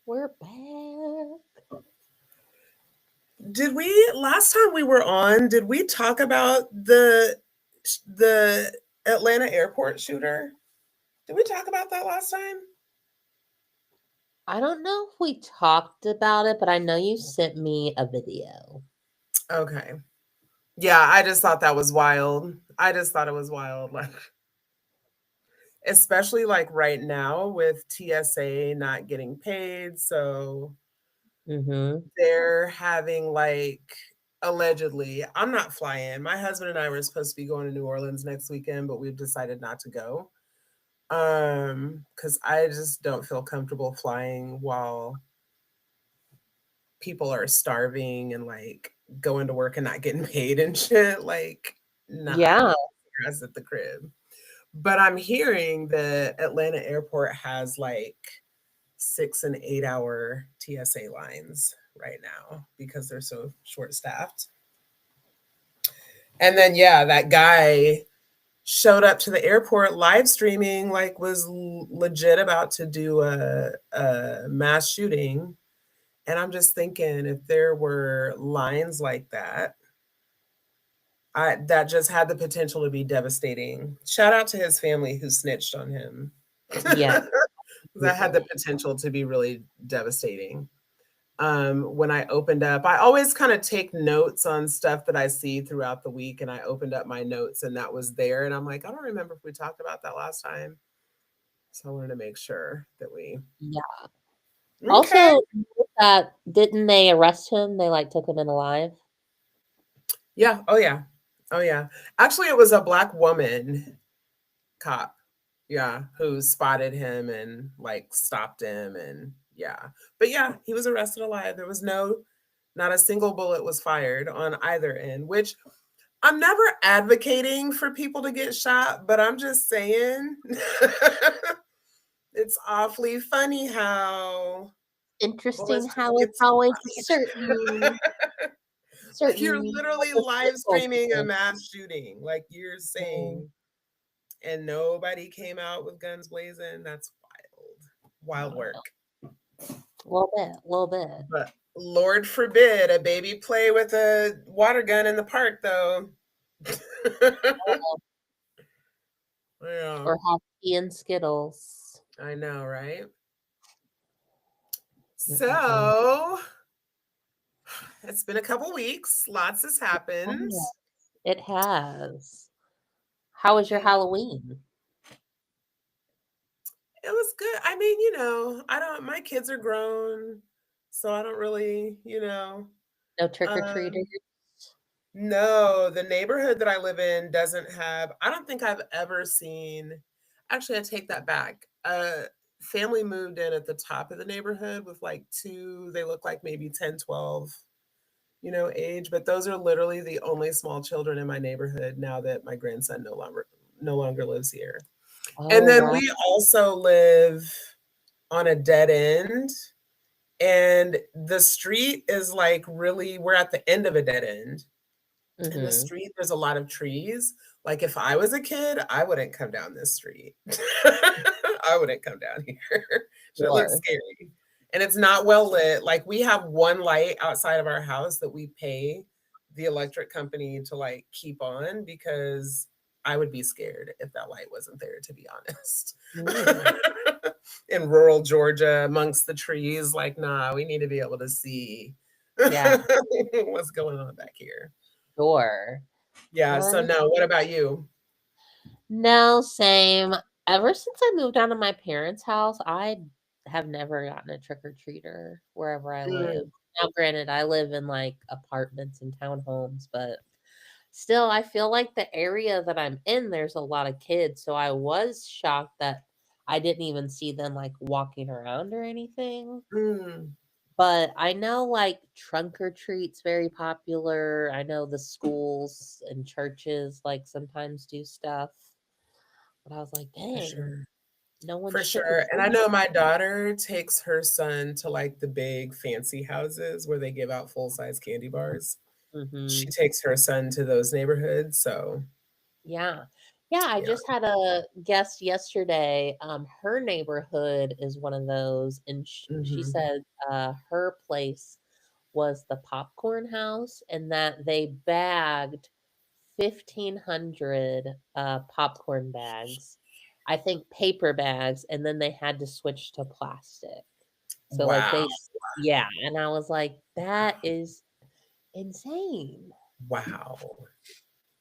We're back. Did we last time we were on, did we talk about the Atlanta airport shooter? Did we talk about that last time? I don't know if we talked about it, but I know you sent me a video. Okay. Yeah, I just thought that was wild. I just thought it was wild. Like especially like right now with TSA not getting paid, so Mm-hmm. they're having like allegedly, I'm not flying. My husband and I were supposed to be going to New Orleans next weekend, but we've decided not to go. Because I just don't feel comfortable flying while people are starving and like going to work and not getting paid and shit. Like, nah, Yeah. us at the crib. But I'm hearing the Atlanta airport has like 6 and 8 hour TSA lines right now because they're so short staffed. And then yeah, that guy showed up to the airport live streaming, like was legit about to do a mass shooting. And I'm just thinking if there were lines like that, that just had the potential to be devastating. Shout out to his family who snitched on him. Yeah. That had the potential to be really devastating. When I opened up, I always kind of take notes on stuff that I see throughout the week, and I opened up my notes and that was there. And I'm like, I don't remember if we talked about that last time. So I wanted to make sure that we. Yeah. Okay. Also, that didn't they arrest him? They like took him in alive. Yeah. Oh, yeah. Oh, yeah. Actually, it was a black woman cop. Yeah. Who spotted him and like stopped him. And yeah. But yeah, he was arrested alive. There was not a single bullet was fired on either end, which I'm never advocating for people to get shot, but I'm just saying it's awfully funny how Interesting bullets just how get it's to always a the body. Like you're certain literally live streaming a mass shooting, like you're Mhm. saying, and nobody came out with guns blazing. That's wild, wild Wild. work. A little bit, a little bit. But Lord forbid a baby play with a water gun in the park, though. Yeah, Or have tea and Skittles. I know, right? Mm-mm-mm. So it's been a couple weeks. Lots has happened. Yeah, it has. How was your It Halloween? was good. I mean, I don't, my kids are grown, so I don't really, No trick or treaters? um, no, the neighborhood that I live in doesn't have, I don't think I've ever seen, actually, I take that back. Family moved in at the top of the neighborhood with like two, they look like maybe 10, 12, age, but those are literally the only small children in my neighborhood now that my grandson no longer lives here. And Oh, then wow. we also live on a dead end, and the street is like really, we're at the end of a dead end. In the Mhm. street, there's a lot of trees. Like if I was a kid, I wouldn't come down this street. I wouldn't come down here. It looks Sure. scary. And it's not well lit. Like we have one light outside of our house that we pay the electric company to like keep on because I would be scared if that light wasn't there, to be honest. Mm. In rural Georgia, amongst the trees, like, nah, we need to be able to see Yeah, what's going on back here. sure. Yeah, so Um, no, what about you? no, same. Ever since I moved out of my parents' house, I have never gotten a trick or treater wherever I live. Mm, Now, granted, I live in like apartments and townhomes, but still, I feel like the area that I'm in, there's a lot of kids. So I was shocked that I didn't even see them like walking around or anything. mm. But I know like trunk or treat's very popular. I know the schools and churches like sometimes do stuff. But I was like, For dang, sure. no For one's trick or sure. And I treating. know my daughter takes her son to like the big fancy houses where they give out full-size candy bars. She Hmm. takes her son to those neighborhoods, so Yeah. Yeah, I Yeah. just had a guest yesterday. Her neighborhood is one of those, and she Hmm. said her place was the popcorn house, and that they bagged 1,500 popcorn bags. I think paper bags, and then they had to switch to plastic. So like Wow. yeah, and I was like, that is insane. Wow.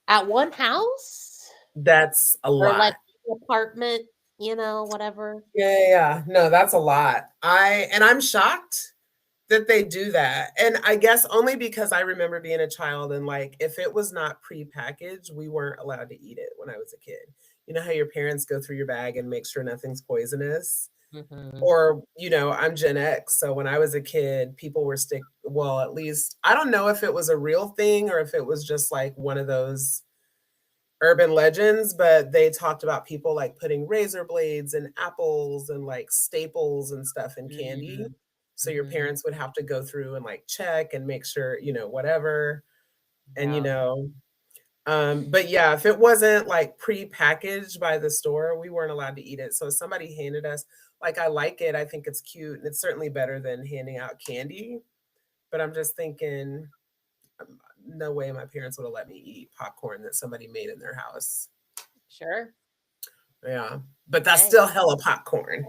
At one house That's a or like lot. apartment, whatever. Yeah, yeah, yeah. No, that's a lot. I'm shocked that they do that. And I guess only because I remember being a child and like if it was not pre-packaged, we weren't allowed to eat it when I was a kid. You know how your parents go through your bag and make sure nothing's poisonous? Mhm. Or, I'm Gen X, so when I was a kid, people were well, at least I don't know if it was a real thing or if it was just like one of those urban legends, but they talked about people like putting razor blades and apples and like staples and stuff in candy. Mhm. So your Mhm. parents would have to go through and like check and make sure, whatever. And Yeah. but yeah, if it wasn't like pre-packaged by the store, we weren't allowed to eat it. So if somebody handed us, like, I like it, I think it's cute, and it's certainly better than handing out candy. But I'm just thinking, no way my parents would have let me eat popcorn that somebody made in their house. Sure. Yeah, but that's Hey, still hella popcorn.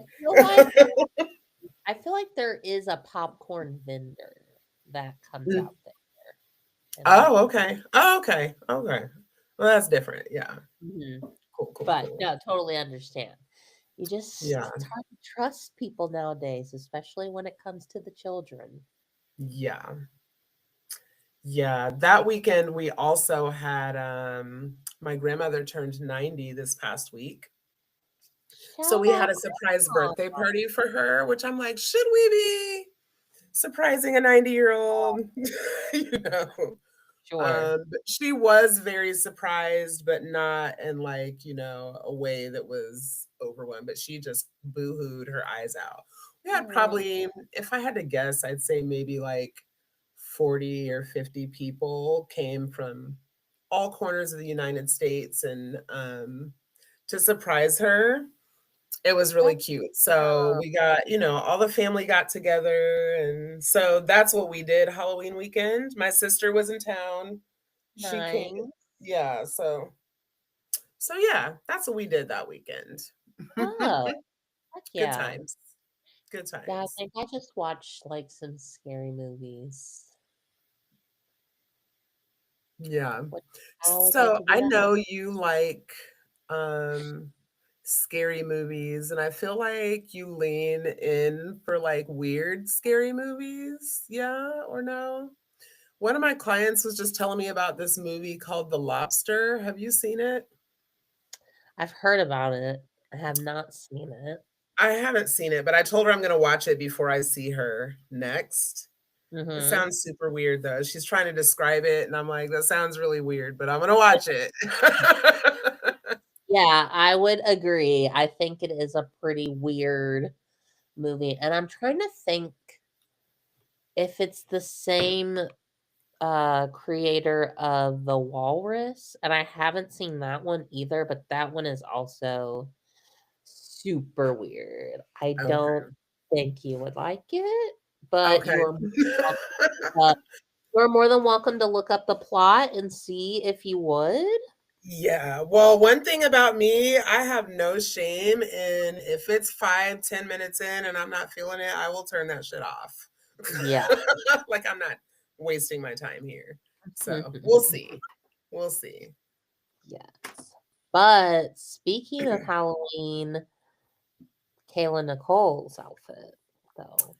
I feel like there is a popcorn vendor that comes Mm. out there in our Oh, town. okay. Oh, okay. Okay. Well, that's different. Yeah. Mhm. Cool, cool, But cool. no, totally understand. Yeah. It's hard to trust people nowadays, especially when it comes to the children. Yeah. Yeah. That weekend we also had my grandmother turned 90 this past week. So Shout we had out a surprise grandma. birthday party for her, which I'm like, should we be surprising a 90-year-old? you know. Sure. But she was very surprised, but not in like, a way that was overwhelmed, but she just boohooed her eyes out. We had Aw. probably, if I had to guess, I'd say maybe like 40 or 50 people came from all corners of the United States and to surprise her. It was really That's cute. So uh, we got, all the family got together. And so that's what we did Halloween weekend. My sister was in town. She came. nice. Yeah. So yeah, that's what we did that weekend. Oh, heck Good yeah. times. Good Yeah, I times. think I just watched like some scary movies. Yeah. What I always like So to do I that. know you like um scary movies, and I feel like you lean in for like weird scary movies. Yeah or no? One of my clients was just telling me about this movie called The Lobster. Have you seen it? I've heard about it. I have not seen it. I haven't seen it, but I told her I'm gonna watch it before I see her next. It Mhm. sounds super weird though. She's trying to describe it, and I'm like, that sounds really weird, but I'm gonna watch it. Yeah, I would agree. I think it is a pretty weird movie, and I'm trying to think if it's the same creator of The Walrus, and I haven't seen that one either, but that one is also super weird. I don't Okay. think you would like it, but Okay. uh, you're more than welcome to look up the plot and see if you would. Yeah. Well, one thing about me, I have no shame in if it's 5, 10 minutes in and I'm not feeling it, I will turn that shit off. Yeah. Like I'm not wasting my time here. So we'll see. We'll see. Yes. But speaking of Halloween, Kayla Nicole's outfit, though.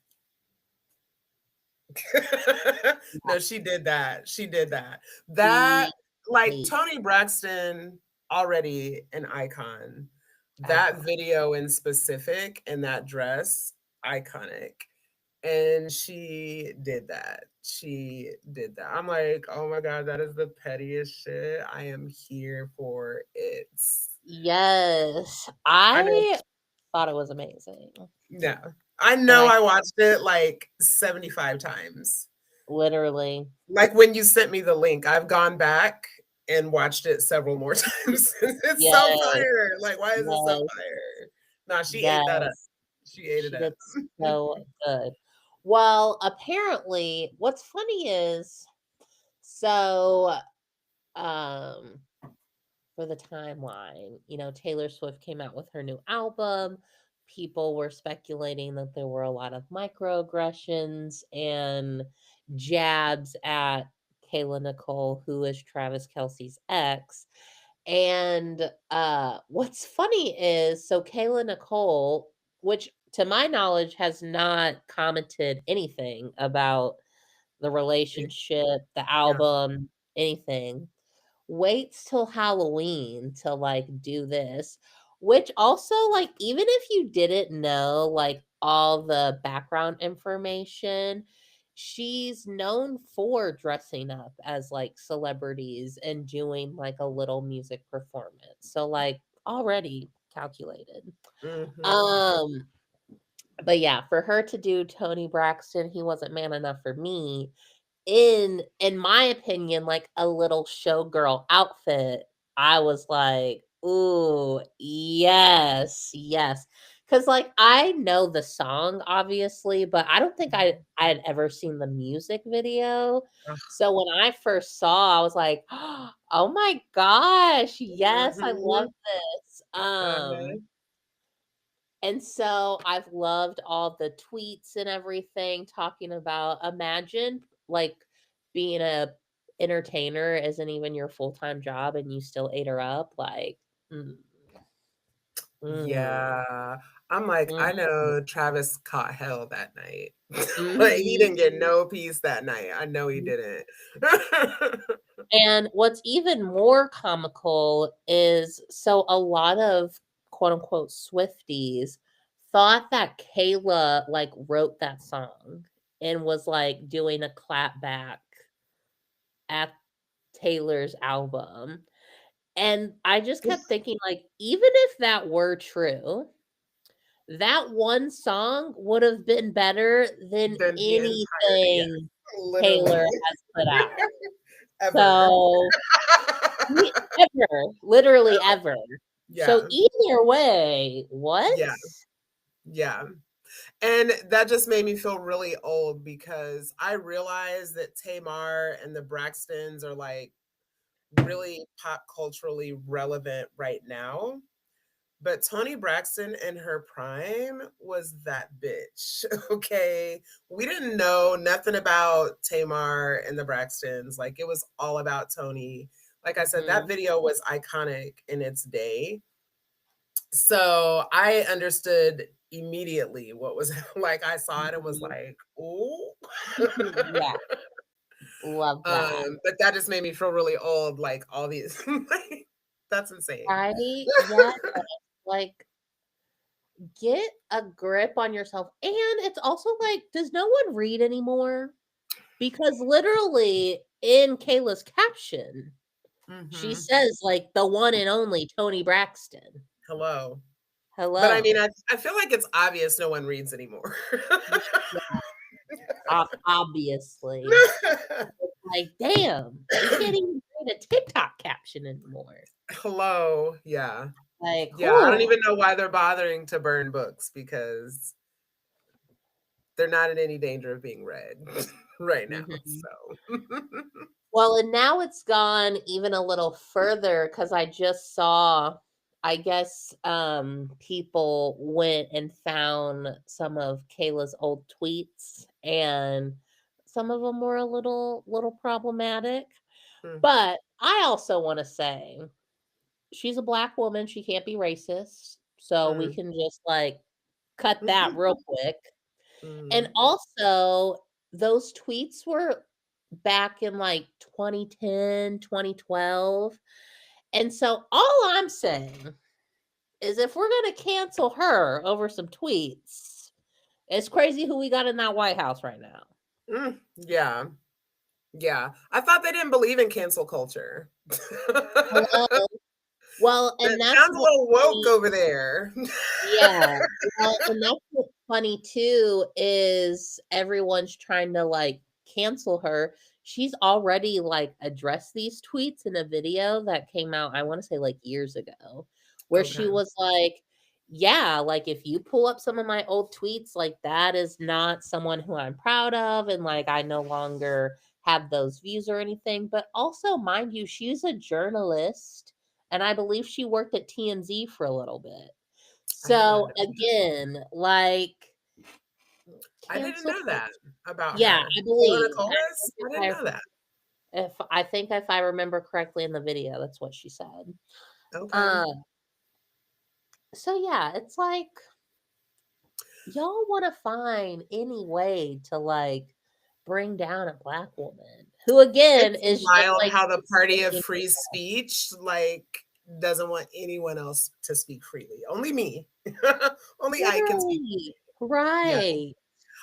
No, she did that. She did that. The That, like, wait, Toni Braxton, already an icon. That icon. video in specific and that dress, iconic. And she did that. She did that. I'm like, oh my God, that is the pettiest shit. I am here for it. Yes. I know. I thought it was amazing. Yeah. I And know I I watched it like 75 times. literally Like when you sent me the link, I've gone back and watched it several more times. It's so Yes, fire. Like, why is it so yes, fire? Nah, she ate that up. yes. She ate it She up. did so good. Well, apparently, what's funny is so um for the timeline, Taylor Swift came out with her new album. People were speculating that there were a lot of microaggressions and jabs at Kayla Nicole, who is Travis Kelsey's ex. And what's funny is so Kayla Nicole, which to my knowledge has not commented anything about the relationship, the Yeah. album, anything, waits till Halloween to like do this, which also like even if you didn't know like all the background information, she's known for dressing up as like celebrities and doing like a little music performance. So like already calculated. Hmm. Um but yeah, for her to do Tony Braxton, he wasn't man enough for me in my opinion, like a little showgirl outfit, I was like, "Ooh, yes, yes." Because like, I know the song, obviously, but I don't think I had ever seen the music video. So when I first saw, I was like, "Oh my gosh, yes, I love Hmm. this." Uh-huh. And so I've loved all the tweets and everything talking about imagine like being a entertainer isn't even your full-time job and you still ate her up like mm, mm, Yeah. I'm like, mm, I know Travis caught hell that night. Like, he mhm. didn't get no peace that night. I know he didn't. And what's even more comical is so a lot of quote unquote Swifties thought that Kayla like wrote that song and was like doing a clap back at Taylor's album. And I just kept thinking, like, even if that were true, that one song would have been better than Than the entire, yeah, anything literally. Taylor has put out. Ever. So, ever, literally ever. So Yeah. either way, what? Yeah. Yeah. And that just made me feel really old because I realized that Tamar and the Braxtons are like really pop culturally relevant right now. But Toni Braxton in her prime was that bitch. Okay. We didn't know nothing about Tamar and the Braxtons. Like, it was all about Toni. Like I said, that Mhm, video was iconic in its day. So I understood immediately what was like. I saw it and was mhm. like, "Ooh." Yeah, love that. But that just made me feel really old. Like, all these, like, that's insane. Right? Yes. Like, get a grip on yourself. And it's also like, does no one read anymore? Because literally in Kayla's caption, she Hmm. says, like, the one and only Tony Braxton. Hello. But I mean, Hello. I feel like it's obvious no one reads anymore. Yeah, obviously. Like, damn, you can't even read a TikTok caption anymore. Hello. Yeah. Like, Yeah. I don't whoo. even know why they're bothering to burn books because they're not in any danger of being read right now. Mhm. So, Well, and now it's gone even a little further because I just saw, I guess, people went and found some of Kayla's old tweets, and some of them were a little problematic. mm, But I also want to say she's a black woman; she can't be racist, so we mm, can just like cut that real quick. And mm. also, those tweets were back in like 2010, 2012. And so all I'm saying is if we're going to cancel her over some tweets, it's crazy who we got in that White House right now. Yeah. Yeah. I thought they didn't believe in cancel culture. Hello. Well, and That that's sounds a what's little woke funny. over there. Yeah. Well, and that's what's funny too is everyone's trying to like cancel her. she's already like addressed these tweets in a video that came out, I want to say like years ago, where she Okay. was like, yeah, like if you pull up some of my old tweets, like that is not someone who I'm proud of. And like I no longer have those views or anything. But also, mind you, she's a journalist and I believe she worked at TMZ for a little bit. I did not So know that. again, like I didn't cancel know culture. that about Yeah, her. I Taylor believe. Nicholas? I didn't know that. If I remember correctly in the video, that's what she said. Okay. Uh, so yeah, it's like y'all want to find any way to like bring down a black woman who again It's is just wild like how the party of expressing free speech like doesn't want anyone else to speak freely. Only me. Only I can speak literally freely. Yeah. right.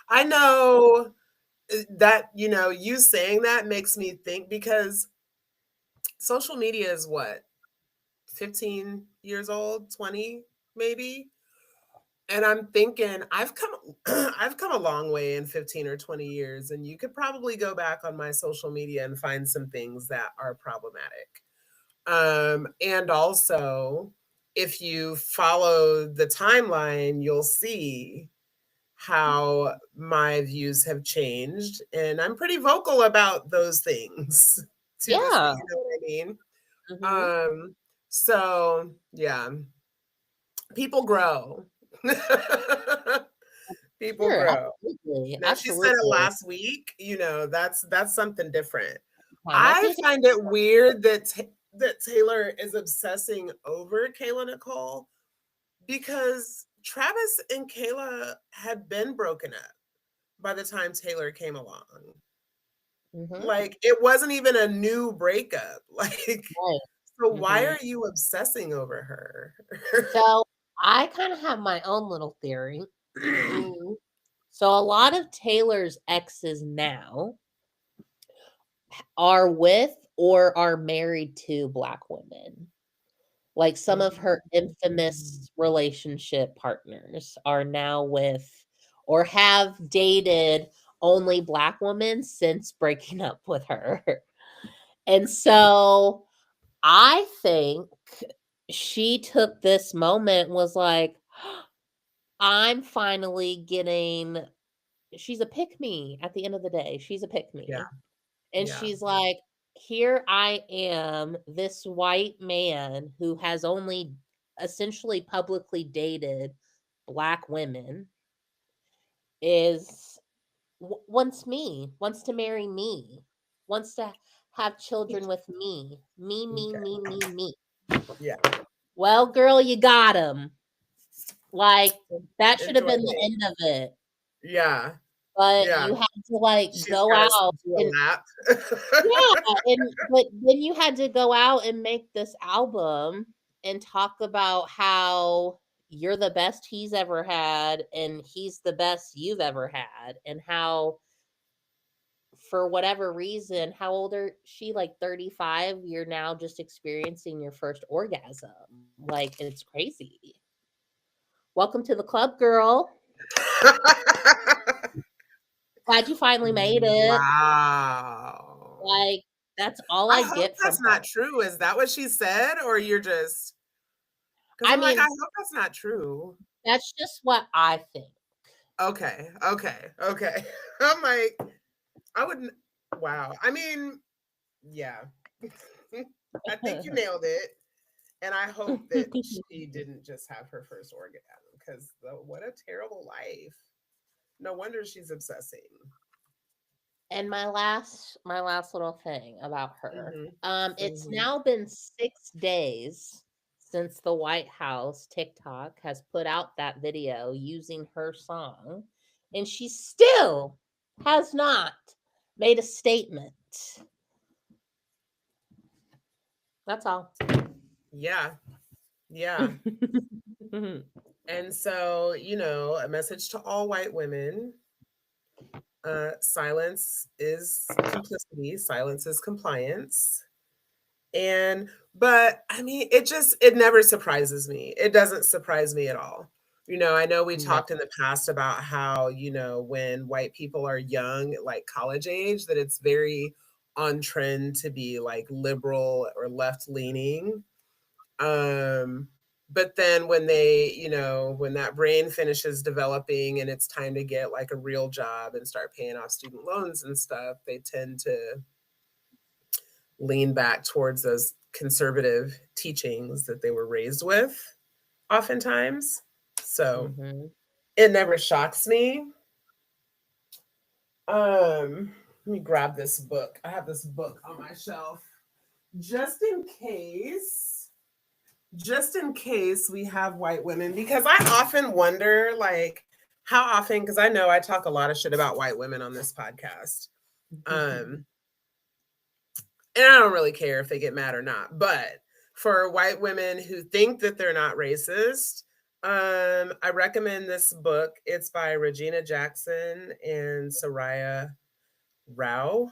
I know that, you saying that makes me think because social media is what, 15 years old, 20 maybe? And I'm thinking I've come I've come a long way in 15 or 20 years, and you could probably go back on my social media and find some things that are problematic. And also, if you follow the timeline, you'll see how my views have changed. And I'm pretty vocal about those things to this, Yeah. you know what I mean? Hmm. So yeah, people grow. People Sure. grow. Absolutely. Now, if she said it Absolutely. last week, that's something different. I I think find it weird that that Taylor is obsessing over Kayla Nicole because Travis and Kayla had been broken up by the time Taylor came along. hmm Like it wasn't even a new breakup. Like, right. so why Hmm. are you obsessing over her? So I kind of have my own little theory. Mhm. So a lot of Taylor's exes now are with or are married to black women. Like some of her Mm. infamous relationship partners are now with or have dated only black women since breaking up with her. And so I think she took this moment was like, I'm finally getting she's a pick me at the end of the day. She's a pick Yeah, me. And yeah. she's like, here I am, this white man who has only essentially publicly dated black women is wants to marry me, wants to have children with me. Okay. Me. Yeah. Well, girl, you got him. Like that should have Enjoy been the me. end of it. Yeah. But Yeah. you had to like She's go gotta out do a and lap. yeah, and but then you had to go out and make this album and talk about how you're the best he's ever had and he's the best you've ever had and how for whatever reason, how old are she? Like 35, you're now just experiencing your first orgasm. Like it's crazy. Welcome to the club, girl. Glad you finally made it. Wow. Like that's all I I hope get from that's her. not true. Is that what she said? Or you're just, because I I'm like, I mean, hope that's not true. that's just what I think. Okay. Okay. Okay. I'm like, I wouldn't. Wow. I mean, yeah. I think you nailed it. And I hope that she didn't just have her first orgasm because what a terrible life. No wonder she's obsessing. And my last little thing about her. Hmm. It's Hmm. now been 6 days since the White House TikTok has put out that video using her song, and she still has not made a statement. That's all. Yeah. Yeah. And so, a message to all white women, silence is complicity, silence is compliance. And but I mean, it never surprises me. It doesn't surprise me at all. I know we No. talked in the past about how, when white people are young, like college age, that it's very on trend to be like liberal or left leaning. But then when when that brain finishes developing and it's time to get like a real job and start paying off student loans and stuff, they tend to lean back towards those conservative teachings that they were raised with, oftentimes. So Mm-hmm. it never shocks me. Let me grab this book. I have this book on my shelf just in case. Just in case we have white women, because I often wonder, like, how often, because I know I talk a lot of shit about white women on this podcast. And I don't really care if they get mad or not, but for white women who think that they're not racist, I recommend this book. It's by Regina Jackson and Soraya Rao.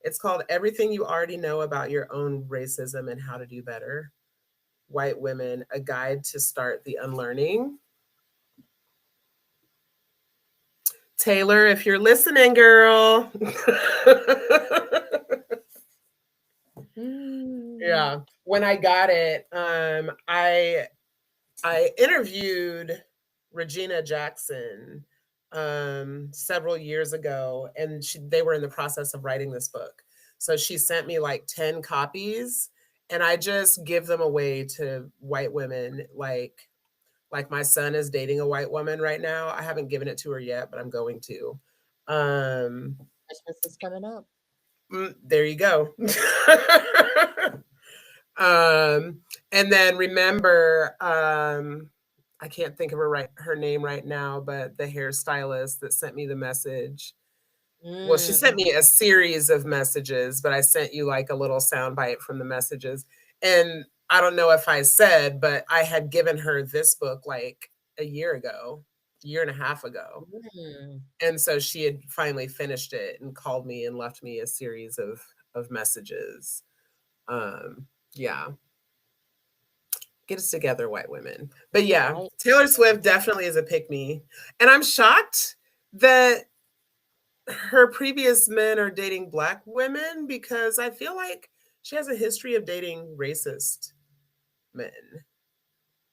It's called Everything You Already Know About Your Own Racism and How to Do Better. White Women, A Guide to Start the Unlearning. Taylor, if you're listening, girl. Yeah. When I got it, I interviewed Regina Jackson several years ago, and they were in the process of writing this book. So she sent me like 10 copies, and I just give them away to white women. Like my son is dating a white woman right now. I haven't given it to her yet, but I'm going to. Christmas is coming up. There you go. And then remember, I can't think of her name right now, but the hairstylist that sent me the message. Well, she sent me a series of messages, but I sent you like a little soundbite from the messages. And I don't know if I said, but I had given her this book like a year and a half ago. And so she had finally finished it and called me and left me a series of messages. Yeah. Get us together, white women. But yeah, right. Taylor Swift definitely is a pick-me. And I'm shocked that her previous men are dating Black women, because I feel like she has a history of dating racist men.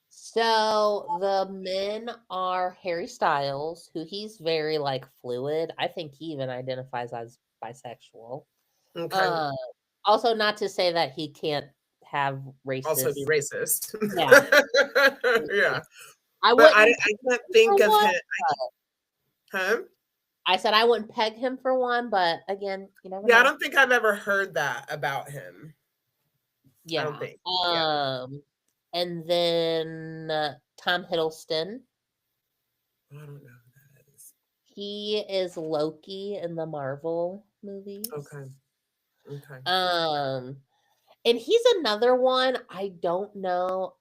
So the men are Harry Styles, who he's very like fluid. I think he even identifies as bisexual. Okay. Also, not to say that he can't have racist. Also be racist. Yeah. Yeah. I can't think of him. Huh? I said I wouldn't peg him for one, but again, you never know. I don't think I've ever heard that about him. Yeah. I don't think. And then Tom Hiddleston. I don't know who that is. He is Loki in the Marvel movies. Okay. And he's another one. I don't know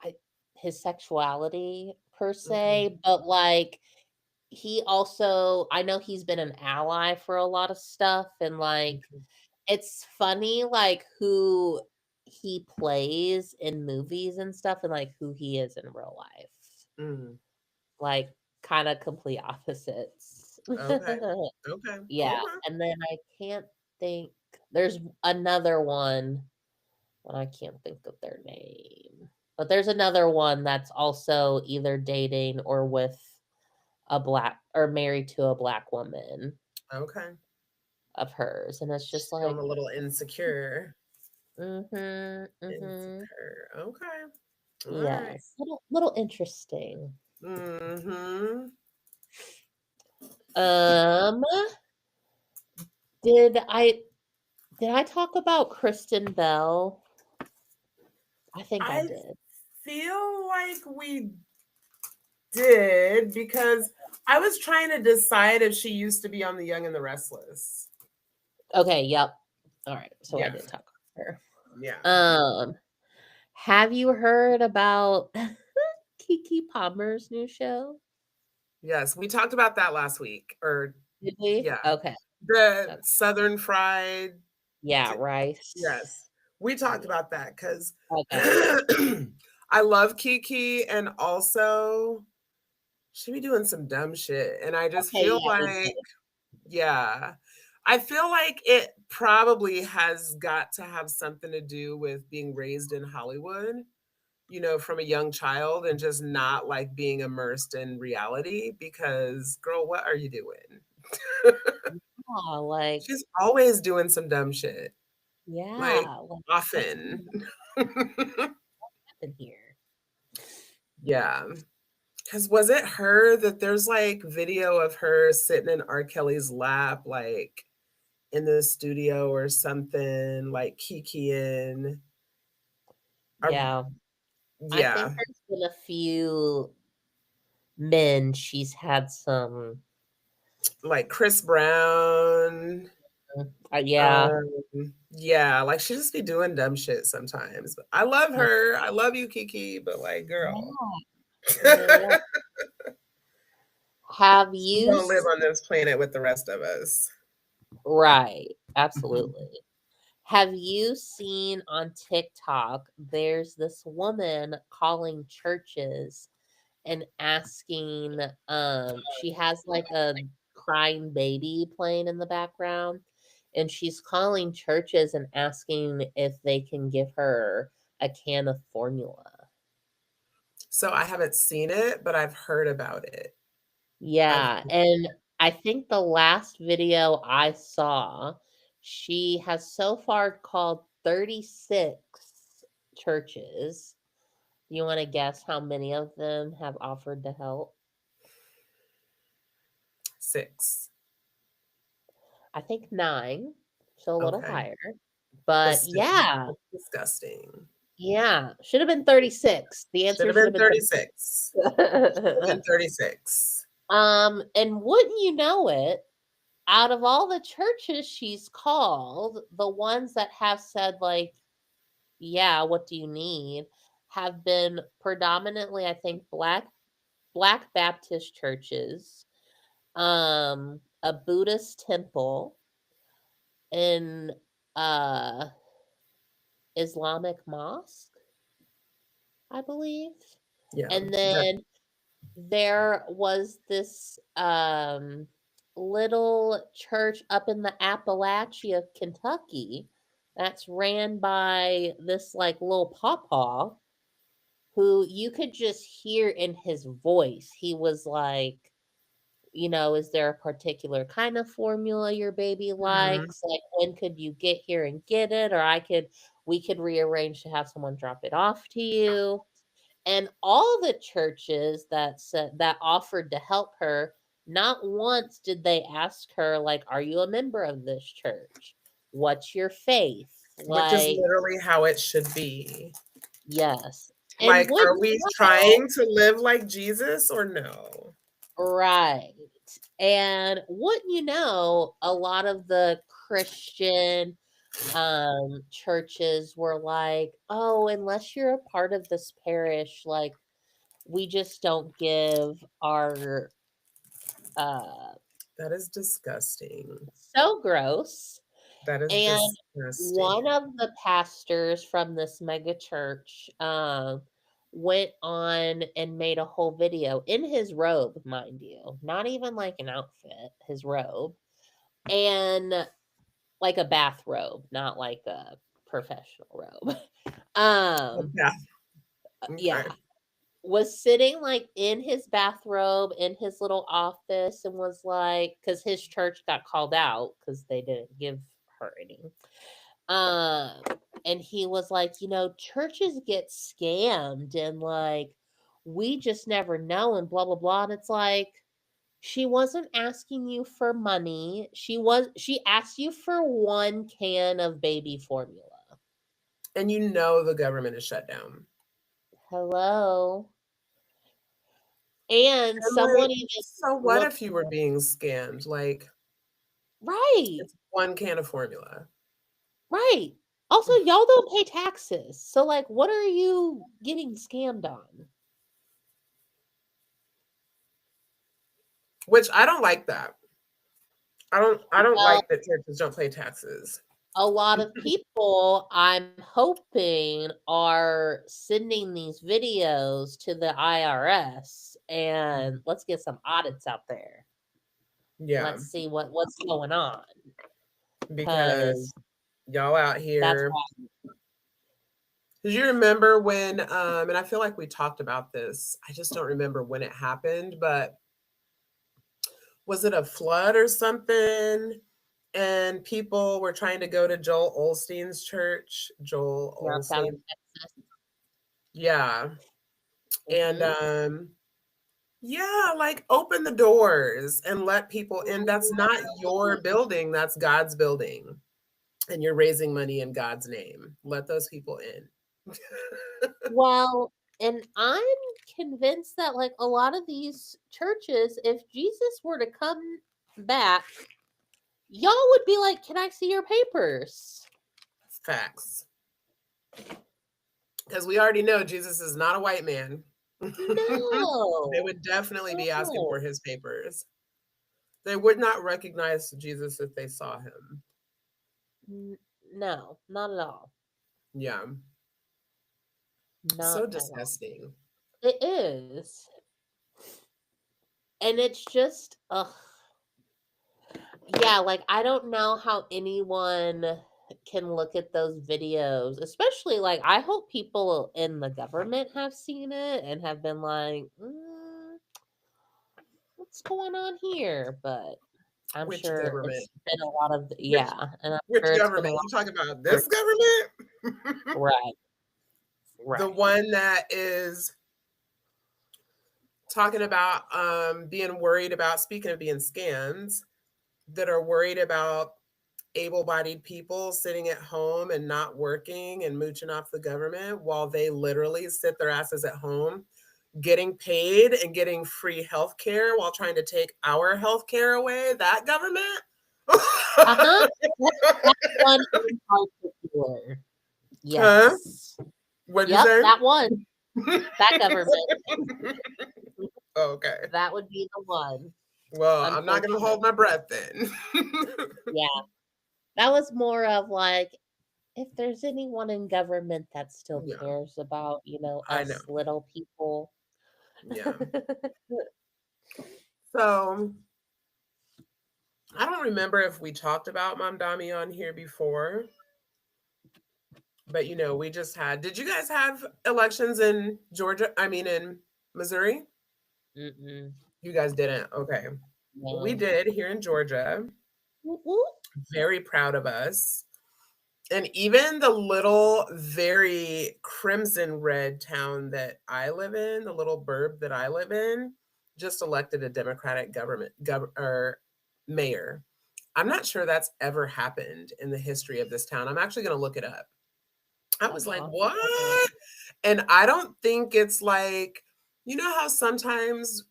his sexuality per se, but like he also, I know he's been an ally for a lot of stuff, and like it's funny like who he plays in movies and stuff and like who he is in real life. Like kind of complete opposites. Okay. Yeah. And then I can't think, there's another one, but I can't think of their name. But there's another one that's also either dating or with a Black, or married to a Black woman. Okay. Of hers. And it's just like I'm a little insecure. Insecure. Okay. Yes. Right. Little interesting. Did I talk about Kristen Bell? I think I did. Feel like we did, because I was trying to decide if she used to be on The Young and the Restless. Okay, yep. All right. So I did talk about her. Yeah. Have you heard about Keke Palmer's new show? Yes, we talked about that last week. Or did we? Yeah. Okay. The Southern fried. Yeah, rice. Yes. We talked about that because I love Keke, and also she be doing some dumb shit. And I just feel like, I feel like it probably has got to have something to do with being raised in Hollywood, from a young child and just not like being immersed in reality because, girl, what are you doing? Oh, like, She's always doing some dumb shit, like yeah, like what's often. happening here? Yeah. Because was it her that there's like video of her sitting in R. Kelly's lap, like in the studio or something, like kikiing? Or, Yeah. I think yeah, there's been a few men she's had some like Chris Brown. yeah. Yeah, like she just be doing dumb shit sometimes. But I love Yeah. her. I love you, Kiki, but like, girl, Yeah. Have you you don't live on this planet with the rest of us. right, absolutely. Have you seen on TikTok there's this woman calling churches and asking she has like a crying baby playing in the background and she's calling churches and asking if they can give her a can of formula. So I haven't seen it, but I've heard about it. I've Yeah, and I think the last video I saw, she has so far called 36 churches. You want to guess how many of them have offered to help? 6. I think 9, so a little Okay. higher. But But still, yeah, that's disgusting. yeah, should have been 36. The Should answer have should have been been 36. Should have 36. been 36. And wouldn't you know it, out of all the churches she's called, the ones that have said like, "Yeah, what do you need?" have been predominantly, I think, Black Baptist churches, a Buddhist temple, an uh Islamic mosque, I believe. Yeah, And that then there was this little church up in the Appalachia, Kentucky, that's ran by this like little pawpaw who you could just hear in his voice. He was like, is there a particular kind of formula your baby mhm. likes? Like, when could you get here and get it? Or we could rearrange to have someone drop it off to you. And all the churches that offered to help her, not once did they ask her, like, are you a member of this church? What's your faith? Which is Like, literally how it should be. yes. And Like, are wouldn't we you know, trying to live like Jesus or no? right. And wouldn't you know, a lot of the Christian churches were like, oh, unless you're a part of this parish, like we just don't give our uh That is disgusting. so gross. That is And disgusting. one of the pastors from this mega church went on and made a whole video in his robe, mind you, not even like an outfit, his robe, and like a bathrobe, not like a professional robe. um Yeah, okay. yeah, was sitting like in his bathrobe in his little office and was like, because his church got called out because they didn't give her any. Um, and he was like, churches get scammed and like we just never know and blah blah blah. And it's like she wasn't asking you for money. She asked you for one can of baby formula. And you know the government is shut down. Hello. And And someone like, even so what looked if you were being scammed? Like, right. it's one can of formula. Right. Also, y'all don't pay taxes. So like what are you getting scammed on? Which I don't like that. I don't Well, like that churches don't pay taxes. a lot of people I'm hoping are sending these videos to the IRS and let's get some audits out there. Yeah. Let's see what's going on. because because y'all out that's here. why. Did you remember when, and I feel like we talked about this, I just don't remember when it happened, but was it a flood or something? And people were trying to go to Joel Olstein's church. Joel Yeah, down Olstein. in Texas. Yeah. And Hmm. yeah, like open the doors and let people in. That's not your building, that's God's building. And you're raising money in God's name. Let those people in. Well, and I'm convinced that like a lot of these churches, if Jesus were to come back, y'all would be like, "Can I see your papers?" Facts. Because we already know Jesus is not a white man. They No, would definitely be asking no, for his papers. They would not recognize Jesus if they saw him. no, not at all. Yeah. So Not at all. disgusting. It is. And it's just, ugh. Yeah, like I don't know how anyone can look at those videos, especially like I hope people in the government have seen it and have been like, what's going on here? But I'm Which sure government? it's been a lot of, Which yeah, and I'm which sure it's been a government? lot You talking about of, this government? right, The right. one that is talking about being worried about, speaking of being scams, that are worried about able-bodied people sitting at home and not working and mooching off the government while they literally sit their asses at home getting paid and getting free health care while trying to take our health care away. That government. Uh-huh. That one in particular. Huh? Yes. What'd you Yep, say? that one. That government. Okay. That would be the one, Well, I'm not gonna unfortunately. hold my breath then. Yeah. That was more of like, if there's anyone in government that still Yeah, cares about, I know. us little people. Yeah. So I don't remember if we talked about Mamdani on here before, but we just had. Did you guys have elections in Georgia? I mean, in Missouri? Mm-mm. You guys didn't. Okay. We No. did here in Georgia. Whoop, whoop. Very proud of us. And even the little, very crimson red town that I live in, the little burb that I live in, just elected a Democratic or mayor. I'm not sure that's ever happened in the history of this town. I'm actually going to look it up. I was That's like, awesome. what? And I don't think it's like, how sometimes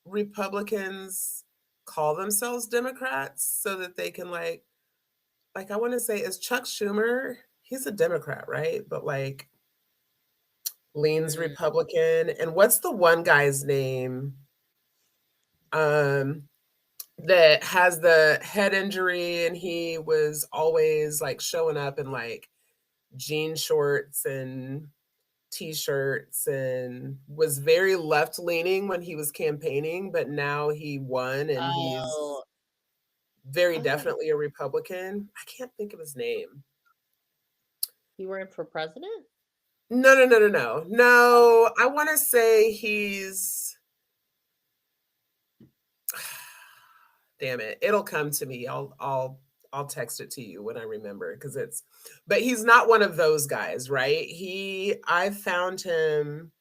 Republicans call themselves Democrats so that they can I want to say, is Chuck Schumer, he's a Democrat, right? But leans Mm. Republican. And what's the one guy's name um that has the head injury and he was always showing up in jean shorts and t-shirts and was very left leaning when he was campaigning, but now he won and he's Oh, very oh, definitely a Republican. I can't think of his name. you were in for president? No, no, no, no, no. No, I want to say he's damn it. It'll come to me. I'll text it to you when I remember because but he's not one of those guys, right? I found him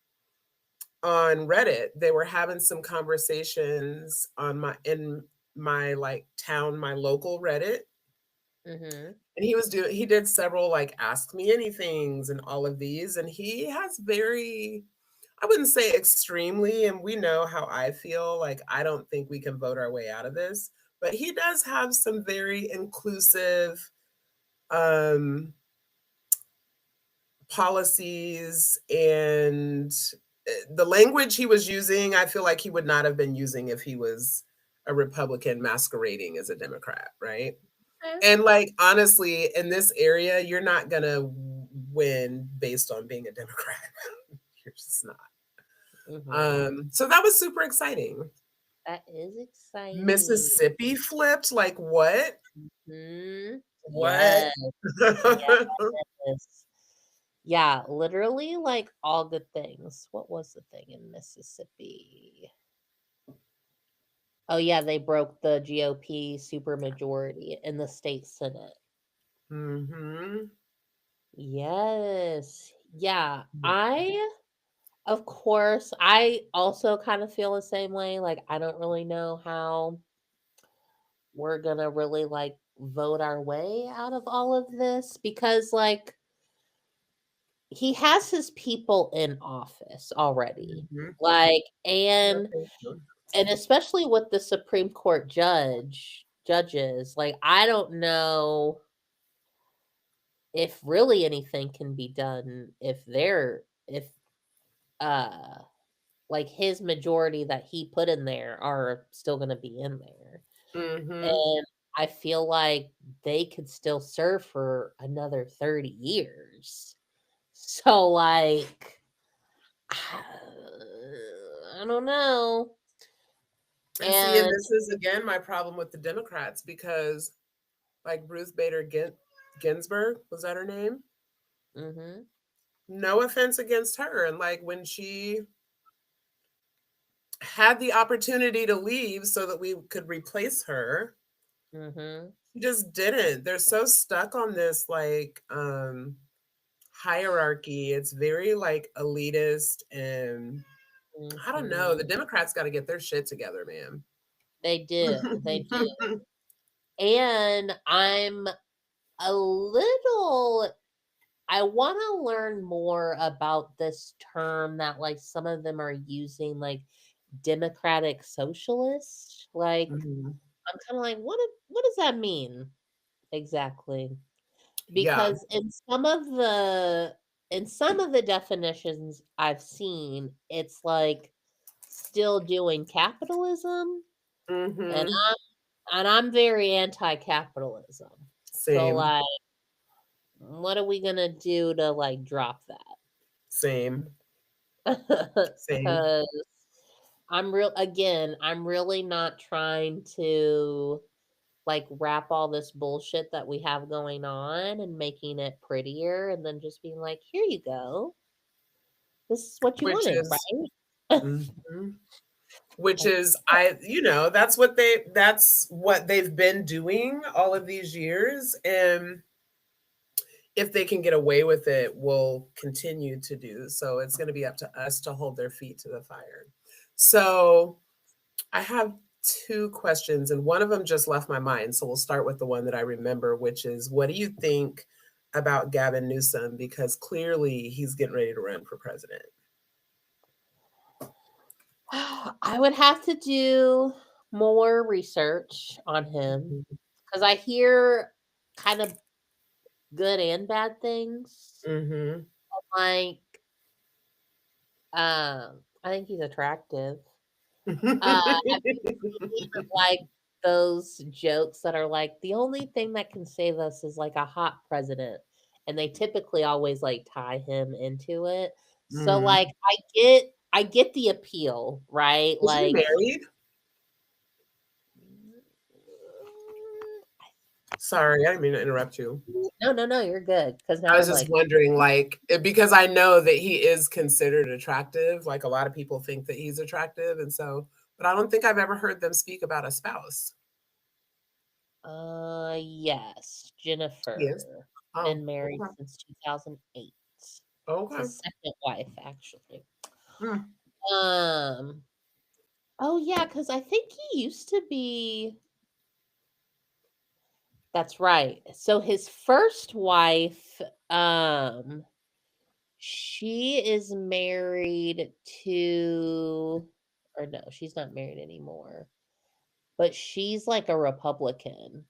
on Reddit. They were having some conversations in my town, my local Reddit. Mm-hmm. And he did several ask me anythings and all of these. And he has very, I wouldn't say extremely, and we know how I feel. I don't think we can vote our way out of this, but he does have some very inclusive um, policies. And the language he was using, I feel like he would not have been using if he was a Republican masquerading as a Democrat, right? Okay. And honestly, in this area, you're not gonna win based on being a Democrat. You're just not. Mm-hmm. So that was super exciting. That is exciting. Mississippi flipped? Like what? Mhm. What? Yes, yes. Yeah, literally, like, all good things. What was the thing in Mississippi? Oh, yeah, they broke the GOP supermajority in the state senate. Mhm. Yes. Yeah, of course, I also kind of feel the same way, like, I don't really know how we're gonna really, like, vote our way out of all of this because, like, he has his people in office already. Mhm. Like, Yeah, and thank you. especially with the Supreme Court judges, like, I don't know if really anything can be done if uh like his majority that he put in there are still going to be in there. Mhm. And I feel like they could still serve for another 30 years. So like I don't know. And see, and And this is again my problem with the Democrats because like Ruth Bader Ginsburg, was that her name? mhm No offense against her. And like when she had the opportunity to leave so that we could replace her, mhm she just didn't. They're so stuck on this like hierarchy. It's very like elitist and I don't know. The mhm Democrats got to get their shit together, man. they do. They do. And I'm a little I want to learn more about this term that like some of them are using, like democratic socialist. Like Mhm. I'm kind of like, what does that mean exactly? Yeah. Because in some of the definitions I've seen, it's like still doing capitalism, and Hmm. I'm very anti-capitalism. So Same. like, what are we gonna do to like drop Same. that? Same. Because I'm really not trying to like wrap all this bullshit that we have going on and making it prettier and then just being like, here you go. This is what you Which wanted, is right? mhm. Which Like, is that's what they've been doing all of these years. And if they can get away with it, will continue to do. So it's going to be up to us to hold their feet to the fire. So I have two questions, and one of them just left my mind. So we'll start with the one that I remember, which is what do you think about Gavin Newsom? Because clearly he's getting ready to run for president. I would have to do more research on him because I hear kind of good and bad things. Mm-hmm. Like, I think he's attractive. Have you seen like those jokes that are like the only thing that can save us is like a hot president, and they typically always like tie him into it. So like Mm. I get the appeal, right? Is he Like married? Sorry, I didn't mean to interrupt you. no, you're good. Because I now was I'm just like, wondering, like, because I know that he is considered attractive. Like, a lot of people think that he's attractive. And so, but I don't think I've ever heard them speak about a spouse. yes, Yes. Jennifer, Oh, been married okay. since 2008. It's Okay. his second wife, actually. Hmm. Um, oh yeah, because I think he used to be. That's right. So his first wife, um, she is married to, or no, she's not married anymore, but she's like a Republican.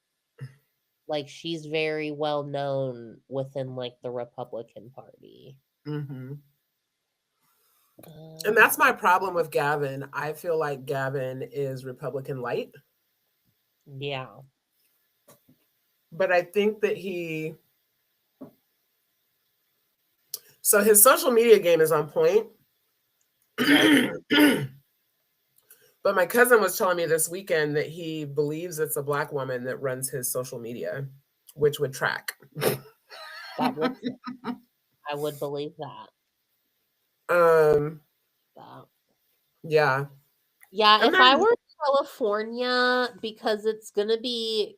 Like she's very well known within like the Republican Party. Hmm. And that's my Um, problem with Gavin. I feel like Gavin is Republican light, yeah. but I think that so his social media game is on point. Right. But my cousin was telling me this weekend that he believes it's a Black woman that runs his social media, which would track. That would I would believe that. um, But yeah. yeah, I'm if not. I were in California, because it's gonna be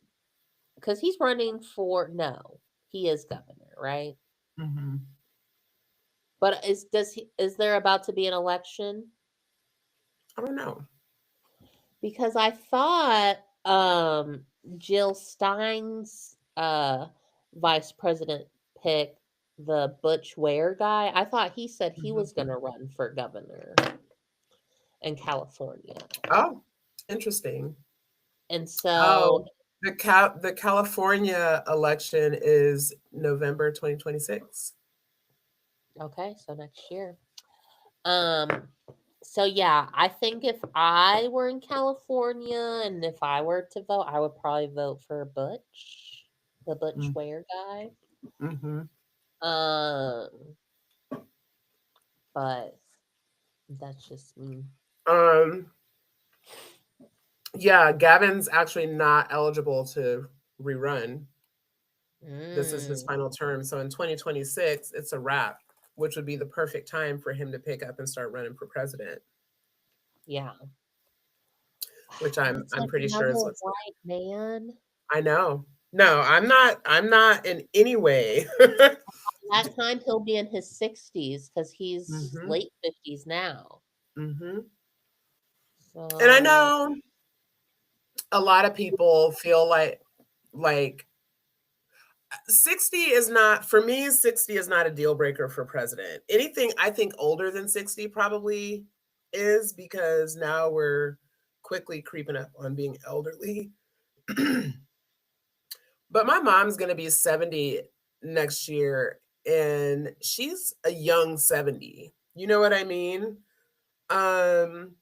because he's running for no, he is governor, right? Mhm. But is there about to be an election? I don't know. Because I thought Jill Stein's vice president pick, the Butch Ware guy, I thought he said he Mhm. was going to run for governor in California. Oh, interesting. And so, Oh, the California election is November 2026. okay, so next year. Um so yeah, I think if I were in California and if I were to vote, I would probably vote for Butch, the Butch Ware guy. Mm-hmm. Um but that's just me. Um, yeah, Gavin's actually not eligible to rerun. This is his Mm, final term. So in 2026, it's a wrap, which would be the perfect time for him to pick up and start running for president, yeah. which And I'm it's I'm like pretty sure is another what's white man. I know. No, I'm not in any way. That time he'll be in his 60s because he's hmm late 50s now. hmm And I So, know a lot of people feel like 60 is not for me 60 is not a deal breaker for president. Anything I think older than 60 probably is because now we're quickly creeping up on being elderly. But my mom's going to be 70 next year and she's a young 70. You know what I mean?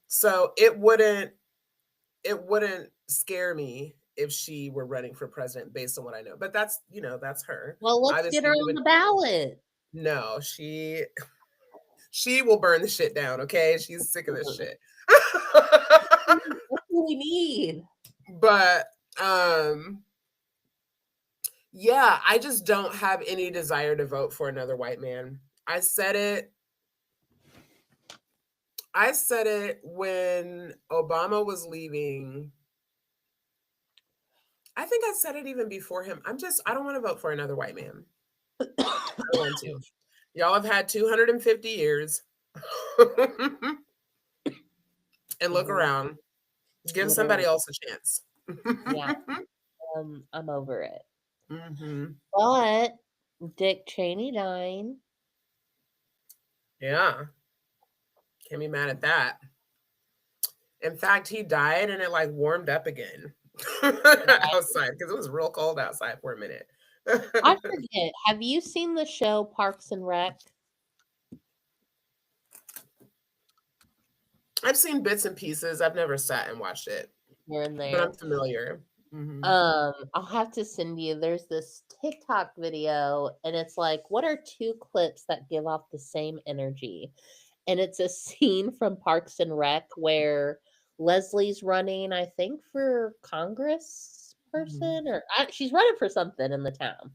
So it wouldn't scare me if she were running for president based on what I know. But that's her. well, let's get her Obviously, we on would the ballot. no, she will burn the shit down, okay? She's sick of this That's shit. what we need. But yeah, I just don't have any desire to vote for another white man. I said it when Obama was leaving. I think I said it even before him. I don't want to vote for another white man. I don't want to. Y'all have had 250 years. And look Mhm. around. Give somebody Literally, else a chance. yeah. I'm over it. hmm But Dick Cheney dying. Yeah, can't be mad at that. In fact, he died and it like warmed up again outside because it was real cold outside for a minute. I forget. Have you seen the show Parks and Rec? I've seen bits and pieces. I've never sat and watched it, Here and but I'm there. familiar. hmm I'll have to send you. There's this TikTok video, and it's like, what are two clips that give off the same energy? And it's a scene from Parks and Rec where Leslie's running, I think, for Congress hmm person, or she's running for something in the town.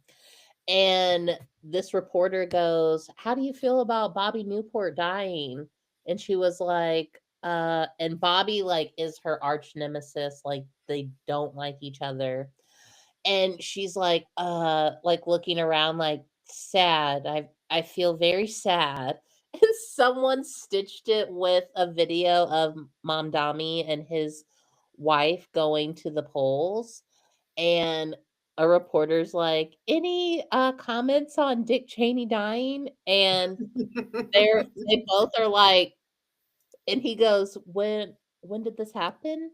And this reporter goes, "How do you feel about Bobby Newport dying?" And she was like, and Bobby like is her arch nemesis, like they don't like each other. And she's like looking around like sad. I feel very sad. And someone stitched it with a video of Mom Dami and his wife going to the polls, and a reporter's like, "Any comments on Dick Cheney dying?" And they both are like, and he goes, when did this happen?"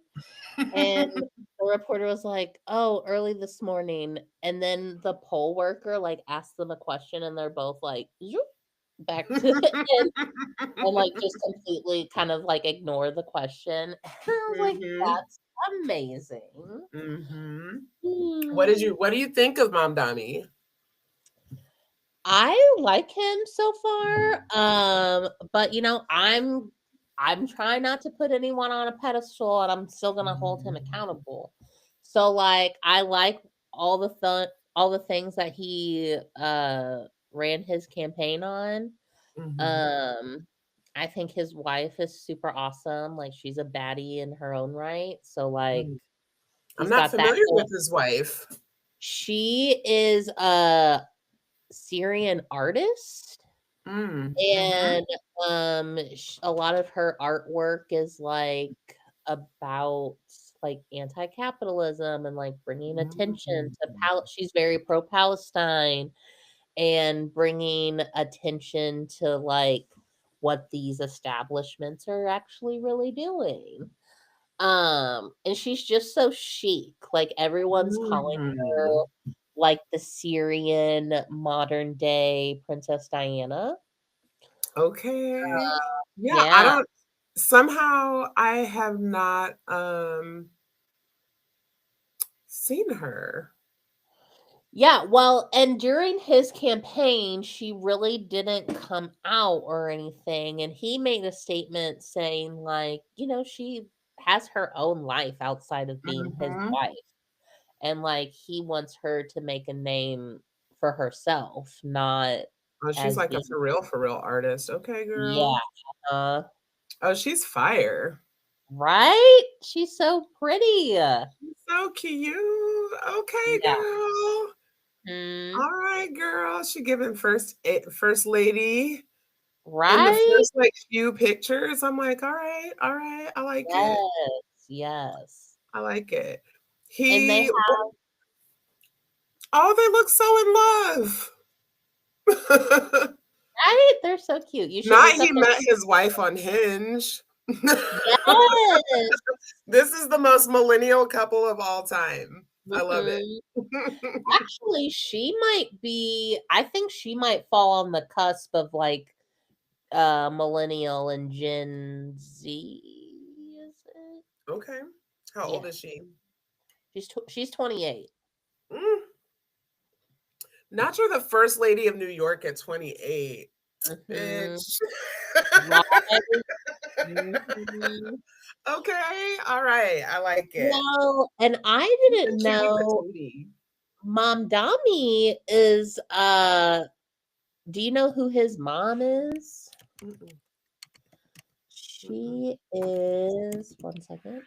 And the reporter was like, "Oh, early this morning." And then the poll worker like asked them a question and they're both like, "Zoop," back to and like just completely kind of like ignore the question. I was like, hmm that's amazing. hmm Hmm. What do you think of Mom Dami? I like him so far. But I'm trying not to put anyone on a pedestal, and I'm still gonna hold him Mm. accountable. So like I like all the things that he ran his campaign on. Mhm. Um I think his wife is super awesome. Like she's a baddie in her own right. So like Mm. I'm he's not got that familiar going. with his wife. She is a Syrian artist. Mhm. And a lot of her artwork is like about like anti-capitalism and like bringing attention to Mm. She's very pro-Palestine and bringing attention to like what these establishments are actually really doing. And she's just so chic. Like everyone's calling her Mhm. like the Syrian modern day Princess Diana. Okay. Yeah, I Yeah. don't somehow I have not, seen her. Yeah, well, and during his campaign, she really didn't come out or anything, and he made a statement saying, like, she has her own life outside of being his Mhm. wife, and, like, he wants her to make a name for herself, not Oh, she's as like a being. for real artist. Okay, Yeah, girl. uh, Oh, she's fire. right? She's so pretty. So cute. Okay, Yeah. girl. Mhm. Alright, girl. She giving first lady in the Right? first, like, few pictures. I'm like, alright, I like it. Yes, yes. I like it. And they He oh, they look so in love. Right? They're so cute. You should Not look he up their. met his wife on Hinge. Yes. This is the most millennial couple of all time. I love it. Mhm. Actually, I think she might fall on the cusp of, like, millennial and Gen Z, is it? Okay. How old Yeah. is she? She's 28. Mm, not you're the first lady of New York at 28, Mhm. bitch. Right? Mhm. Okay, alright, I like it. Well, and I She's a didn't cutie know patootie. Mom Dami is, do you know who his mom is? Mm-mm, mm-mm. She is one second.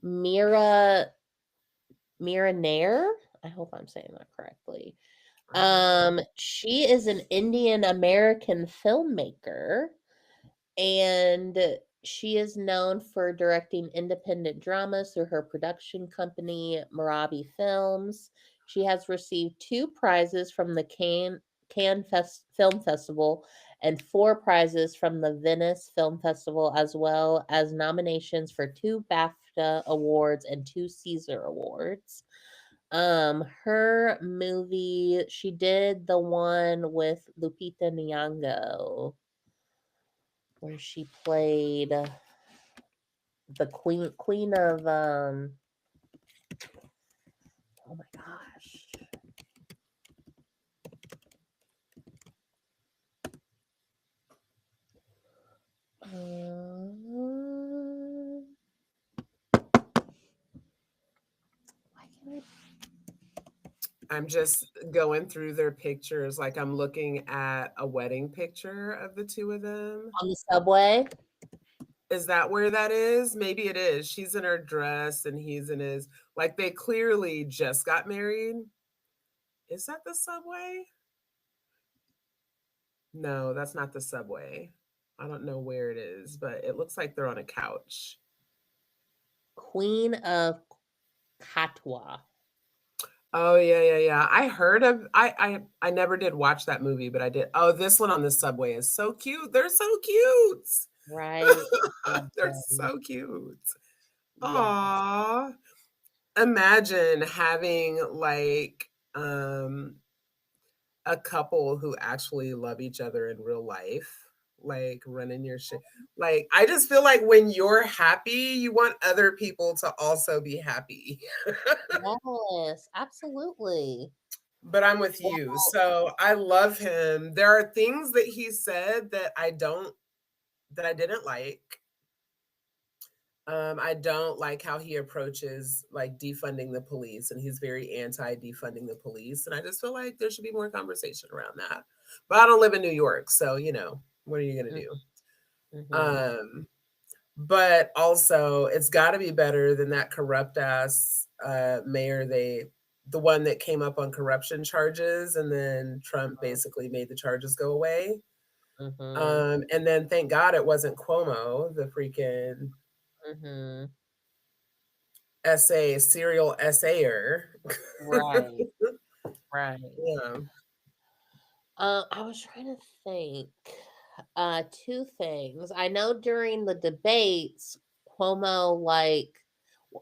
Mira Mira Nair. I hope I'm saying that correctly. I don't know. She is an Indian American filmmaker, and she is known for directing independent dramas through her production company, Marabi Films. She has received 2 prizes from the Film Festival and 4 prizes from the Venice Film Festival, as well as nominations for 2 BAFTA awards and 2 Caesar Awards. Her movie, she did the one with Lupita Nyong'o where she played the queen of oh my gosh. Why can't I'm just going through their pictures, like, I'm looking at a wedding picture of the 2 of them. on the subway? Is that where that is? Maybe it is. She's in her dress and he's in his like, they clearly just got married. Is that the subway? No, that's not the subway. I don't know where it is, but it looks like they're on a couch. Queen of Katwa. Oh, yeah. I heard of I never did watch that movie, but I did oh, this one on the subway is so cute. They're so cute. Right? Love They're them. so cute. Yes. Aw. Imagine having, like, a couple who actually love each other in real life, like, running your shit like, I just feel like when you're happy, you want other people to also be happy. Yes, absolutely. But I'm with you. So, I love him. There are things that he said that I don't that I didn't like. I don't like how he approaches like defunding the police, and he's very anti defunding the police. And I just feel like there should be more conversation around that. But I don't live in New York, so what are you gonna do? Mm-hmm. Um, but also it's got to be better than that corrupt ass mayor the one that came up on corruption charges, and then Trump basically made the charges go away. Mm-hmm. And then thank God it wasn't Cuomo, the freaking Mm-hmm. serial essayer. Right. Right. Yeah. I was trying to think. Two things. I know during the debates, Cuomo, like,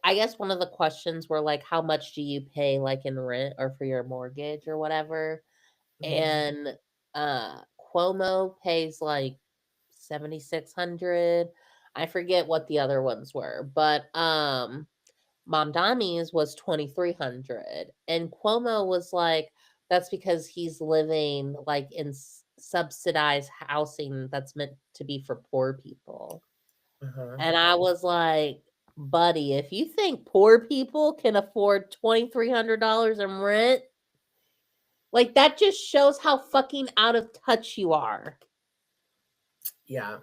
I guess one of the questions were like, how much do you pay, like, in rent or for your mortgage or whatever? Mhm. And Cuomo pays like 7,600. I forget what the other ones were, but Mamdani's was 2,300, and Cuomo was like, "That's because he's living like in subsidized housing that's meant to be for poor people." Uh-huh. And I was like, "Buddy, if you think poor people can afford $2,300 in rent, like that just shows how fucking out of touch you are." Yeah.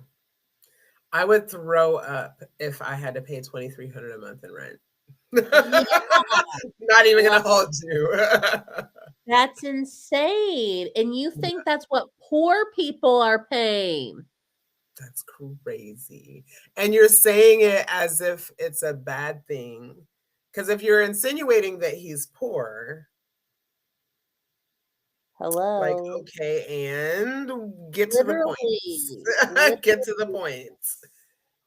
I would throw up if I had to pay 2,300 a month in rent. Yeah, Not even like gonna hold you. that's insane. And you think that's what poor people are paying? That's crazy. And you're saying it as if it's a bad thing. Because if you're insinuating that he's poor, like, Hello. okay, and get to the points. Literally, Get to the literally. points.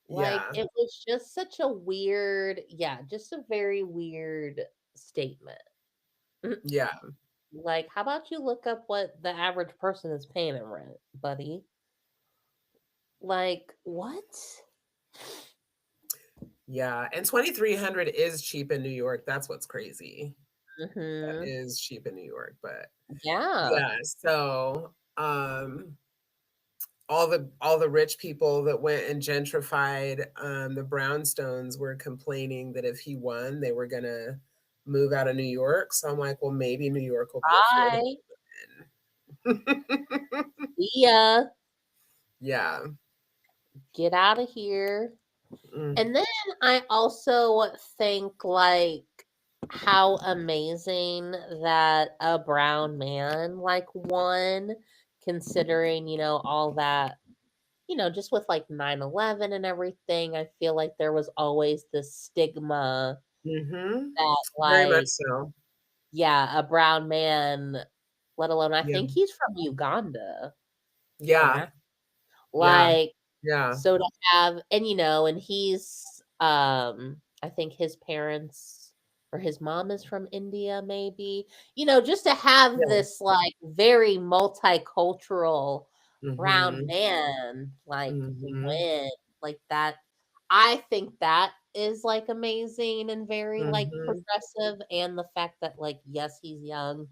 Like, Yeah. it was just such a weird, yeah, just a very weird statement. Yeah. Like, how about you look up what the average person is paying in rent, buddy? Like, what? Yeah. And 2,300 is cheap in New York. That's what's crazy. That Hmm. is cheap in New York. But Yeah. yeah, so all the rich people that went and gentrified the brownstones were complaining that if he won, they were gonna move out of New York. So I'm like, well, maybe New York will be affordable Bye. then. See ya. Yeah. Get out of here. Mm. And then I also think like how amazing that a brown man like won, considering, all that, just with like 9/11 and everything. I feel like there was always this stigma Mhm. that Very much like, so. yeah, a brown man, let alone I Yeah. think he's from Uganda. I'm Yeah. at, Yeah. like, Yeah. so to have, and and he's I think his parents or his mom is from India maybe. Just to have Yeah. this like very multicultural brown Mhm. man like Mhm. win like that. I think that is like amazing and very like Mhm. progressive, and the fact that like yes, he's young.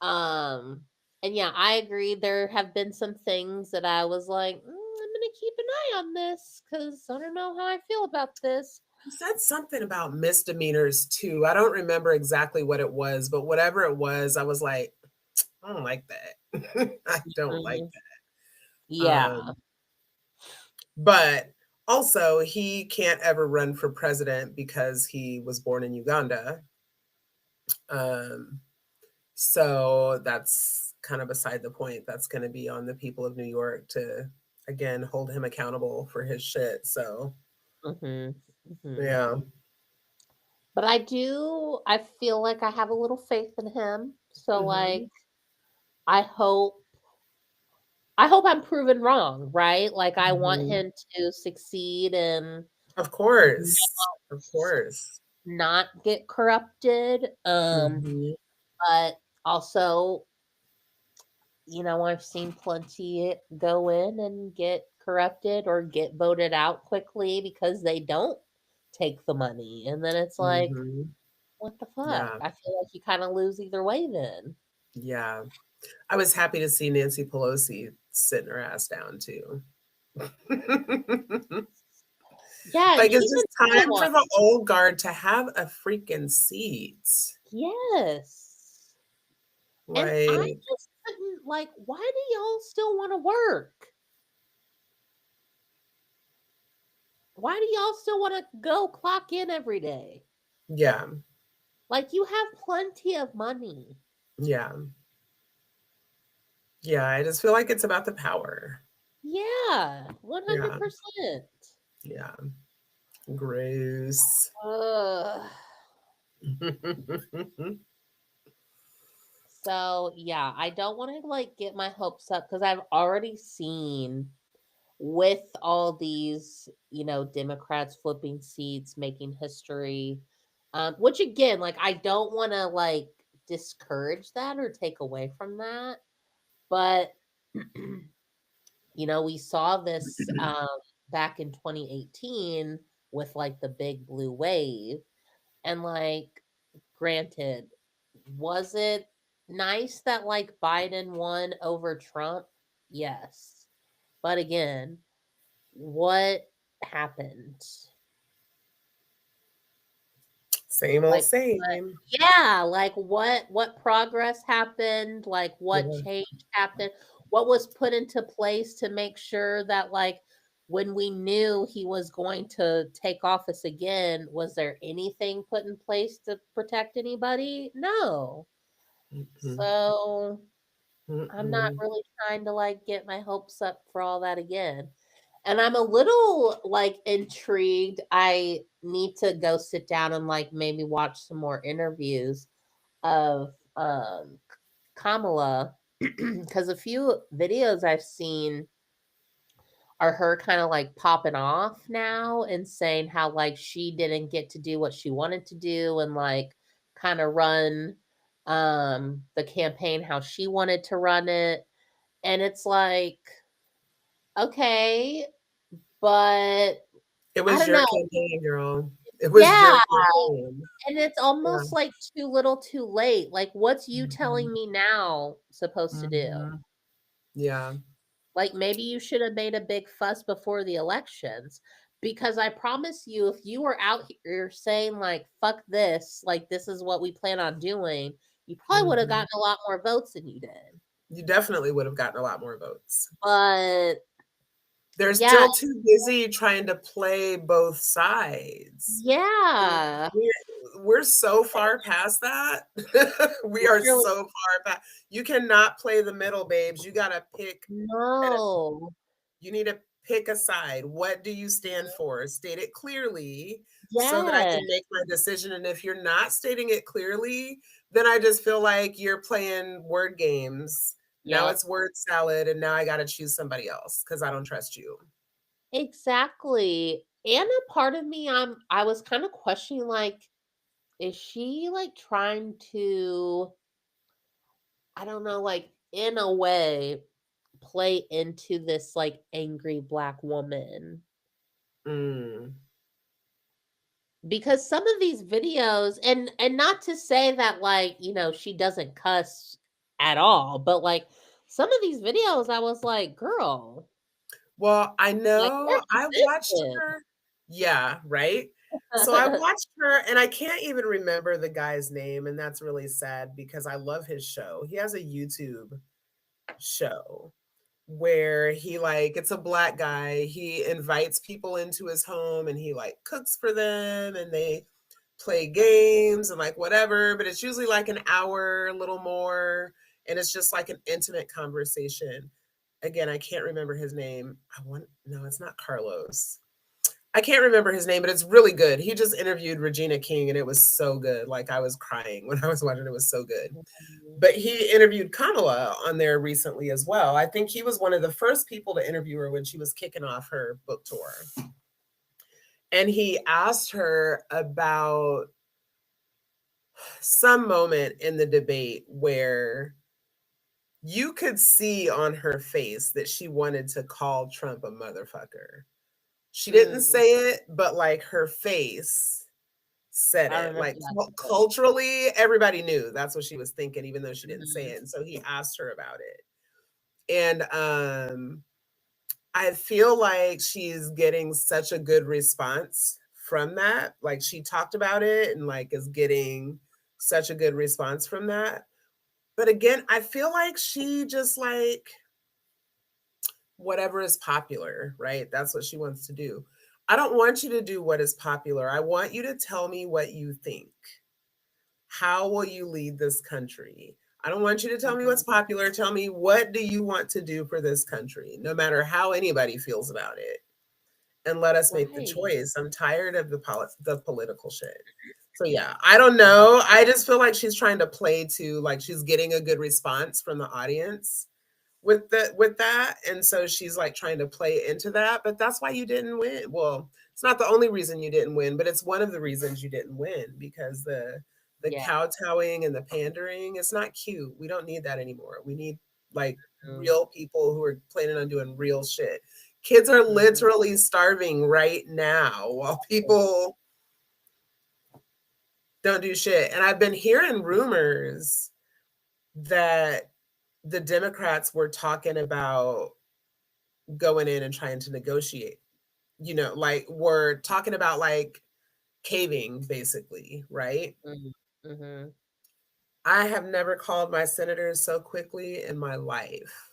um, and yeah, I agree. There have been some things that I was like, I'm gonna keep an eye on this because I don't know how I feel about this. You said something about misdemeanors too. I don't remember exactly what it was, but whatever it was, I was like, I don't like that. I don't like Mhm. that. Yeah. But also, he can't ever run for president because he was born in Uganda. Um, so that's kind of beside the point. That's going to be on the people of New York to, again, hold him accountable for his shit. So, Hmm. Hmm. yeah. But I feel like I have a little faith in him. So like, Hmm. I hope, I hope I'm proven wrong, right? Like, I want Hmm. him to succeed and Of course. Of course. not get corrupted. Hmm. But also, I've seen plenty go in and get corrupted or get voted out quickly because they don't take the money. And then it's like, Hmm. what the fuck? Yeah. I feel like you kind of lose either way then. Yeah. I was happy to see Nancy Pelosi sitting her ass down too. Yeah, and Like, it's even just time otherwise. for the old guard to have a freaking seat. Yes. And I Like, just couldn't, like, why do y'all still want to work? Why do y'all still want to go clock in every day? yeah, Like, you have plenty of money. yeah, yeah. I just feel like it's about the power. Yeah, Yeah, 100%. yeah. Gross. Ugh. So, yeah, I don't want to like get my hopes up because I've already seen with all these, Democrats flipping seats, making history. Which again, like I don't want to like discourage that or take away from that, but we saw this back in 2018 with like the big blue wave, and like granted, was it nice that like Biden won over Trump? Yes. But again, what happened? Same old Like what same. yeah, like what progress happened? Like what Yeah. change happened? What was put into place to make sure that like when we knew he was going to take office again, was there anything put in place to protect anybody? No. Mm-mm, So I'm not mm-mm. really trying to like get my hopes up for all that again. And I'm a little like intrigued. I need to go sit down and like maybe watch some more interviews of Kamala because a few videos I've seen are her kind of like popping off now and saying how like she didn't get to do what she wanted to do and like kind of run the campaign how she wanted to run it. And it's like, okay, but It I was don't your know. campaign, girl. It was your Yeah, campaign. and it's Yeah. almost like too little too late. Like, what's you Mhm, telling me now supposed to do? mhm. Yeah. Like, maybe you should have made a big fuss before the elections. Because I promise you, if you were out here saying, like, fuck this, like, this is what we plan on doing, you probably would have Mhm. gotten a lot more votes than you did. You definitely would have gotten a lot more votes. But They're yeah, still too busy trying to play both sides. yeah, We're so far past that. We are literally, so far past. You cannot play the middle, babes. You gotta pick at a no. you need to pick a side. What do you stand for? State it clearly so that I Yes. can make my decision. And if you're not stating it clearly, then I just feel like you're playing word games. Now Yep. it's word salad, and now I got to choose somebody else because I don't trust you. Exactly. And a part of me, I was kind of questioning like, is she like trying to, I don't know, like in a way, play into this like angry black woman? Mm, Because some of these videos, and not to say that like, she doesn't cuss at all, but like some of these videos, I was like, girl, well, I like know where has I this watched been? her. Yeah, right? So I watched her, and I can't even remember the guy's name, and that's really sad because I love his show. He has a YouTube show where he like it's a black guy. He invites people into his home and he like cooks for them and they play games and like whatever, but it's usually like an hour, a little more, and it's just like an intimate conversation. Again, I can't remember his name. I want no, it's not Carlos. I can't remember his name, but it's really good. He just interviewed Regina King and it was so good. Like I was crying when I was watching it. It was so good. Mhm. But he interviewed Kamala on there recently as well. I think he was one of the first people to interview her when she was kicking off her book tour. And he asked her about some moment in the debate where you could see on her face that she wanted to call Trump a motherfucker. She didn't Mm, say it, but like her face said I it. remember Like that too. culturally, everybody knew that's what she was thinking, even though she didn't say Mhm. it. And so he asked her about it. And I feel like she's getting such a good response from that. Like she talked about it and like is getting such a good response from that. But again, I feel like she just like whatever is popular, right? That's what she wants to do. I don't want you to do what is popular. I want you to tell me what you think. How will you lead this country? I don't want you to tell me what's Mhm. popular. Tell me what do you want to do for this country, no matter how anybody feels about it. And let us make the Right. choice. I'm tired of the political shit. So yeah, I don't know. I just feel like she's trying to play to like she's getting a good response from the audience with that, and so she's like trying to play into that. But that's why you didn't win. Well, it's not the only reason you didn't win, but it's one of the reasons you didn't win because the Yeah. kowtowing and the pandering, it's not cute. We don't need that anymore. We need like Mm, real people who are planning on doing real shit. Kids are mhm. literally starving right now while people don't do shit. And I've been hearing rumors that the Democrats were talking about going in and trying to negotiate. You know, like we're talking about like caving basically, right? Mhm. Mhm. I have never called my senators so quickly in my life.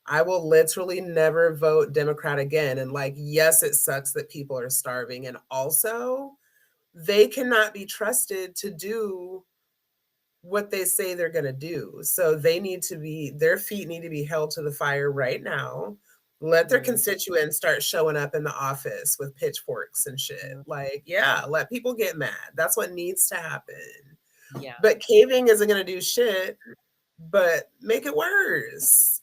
I will literally never vote Democrat again. And like, yes, it sucks that people are starving. And also, they cannot be trusted to do what they say they're going to do. So they need to be, their feet need to be held to the fire right now. Let their Mhm. constituents start showing up in the office with pitchforks and shit. Mhm. Like, yeah, let people get mad. That's what needs to happen. Yeah. But caving isn't going to do shit, but make it worse.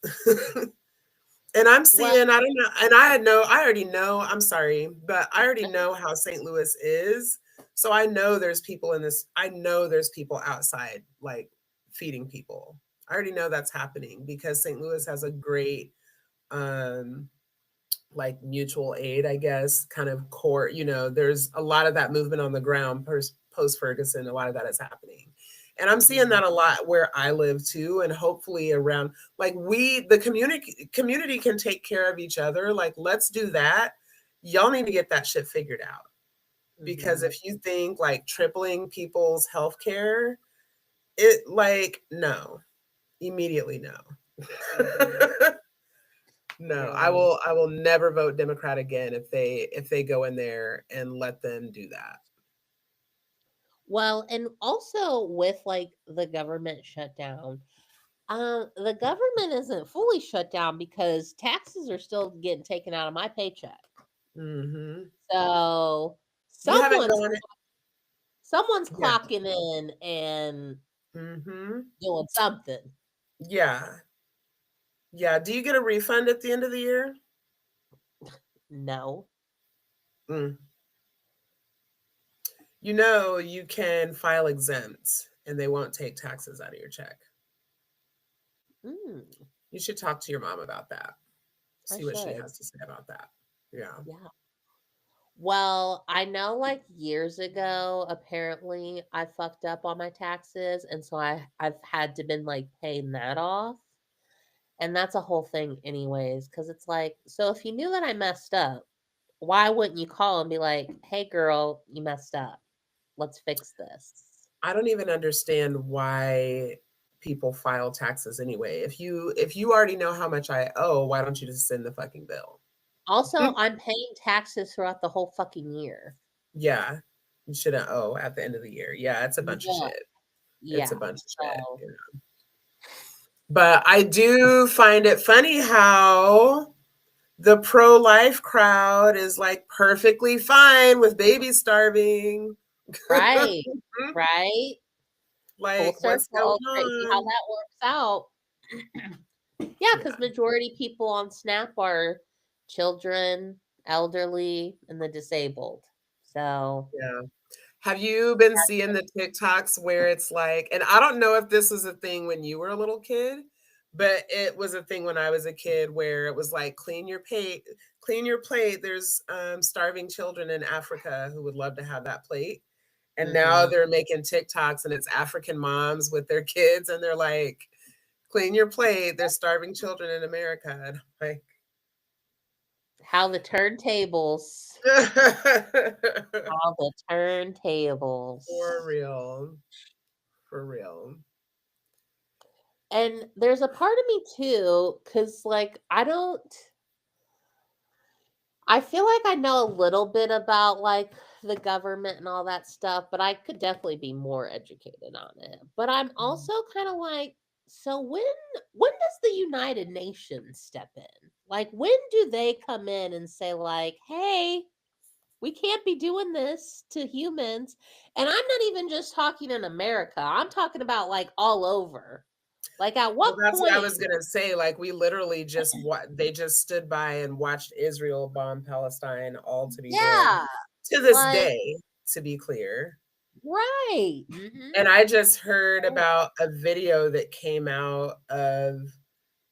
And I'm Well, seeing, I don't know, and I already know, I'm sorry, but I already know how St. Louis is. So I know there's people in this, I know there's people outside like feeding people. I already know that's happening because St. Louis has a great um like mutual aid, I guess, kind of core, you know, there's a lot of that movement on the ground post Ferguson, a lot of that is happening. And I'm seeing mhm. that a lot where I live too. And hopefully around like the community can take care of each other. Like, let's do that. Y'all need to get that shit figured out. Because Mhm. if you think like tripling people's health care, it like no, immediately no. Mhm. No, Really. I will never vote Democrat again if they go in there and let them do that. Well, and also with like the government shutdown, the government isn't fully shut down because taxes are still getting taken out of my paycheck. Mhm. So You haven't someone's gone someone's yeah. clocking in and Mhm. doing something. Yeah. Yeah, do you get a refund at the end of the year? No. Mm. You know, you can file exempt and they won't take taxes out of your check. Mm, You should talk to your mom about that. I See what she should. has to say about that. Yeah. Yeah. Well, I know like years ago, apparently I fucked up on my taxes, and so I've had to been like paying that off. And that's a whole thing anyways, because it's like, so if you knew that I messed up, why wouldn't you call and be like, hey girl, you messed up. Let's fix this. I don't even understand why people file taxes anyway. If you already know how much I owe, why don't you just send the fucking bill? Also, I'm paying taxes throughout the whole fucking year. Yeah. You shouldn't owe at the end of the year. Yeah, it's a bunch of Yeah. shit. It's a Yeah. bunch of shit. So You know? But I do find it funny how the pro life crowd is like perfectly fine with babies starving. right. Right. Full Like, what's going circle. Crazy how on? that works out. Yeah, Yeah. because majority people on Snap are children, elderly, and the disabled. So Yeah. Have you been seeing the TikToks where it's like, and I don't know if this was a thing when you were a little kid, but it was a thing when I was a kid where it was like, clean your plate. There's starving children in Africa who would love to have that plate. And now mhm. they're making TikToks and it's African moms with their kids and they're like, clean your plate. There's starving children in America. And I'm like, How the turntables. How the turntables. For real. For real. And there's a part of me too, because like I feel like I know a little bit about like the government and all that stuff, but I could definitely be more educated on it. But I'm Mhm. also kind of like, so when does the United Nations step in? Like when do they come in and say like, "Hey, we can't be doing this to humans." And I'm not even just talking in America. I'm talking about like all over. Like at Well, what that's what I point? was gonna say. Like, we literally just they just stood by and watched Israel bomb Palestine, all to be good Yeah, to this like day, to be clear. right. Mhm. And I just heard about a video that came out of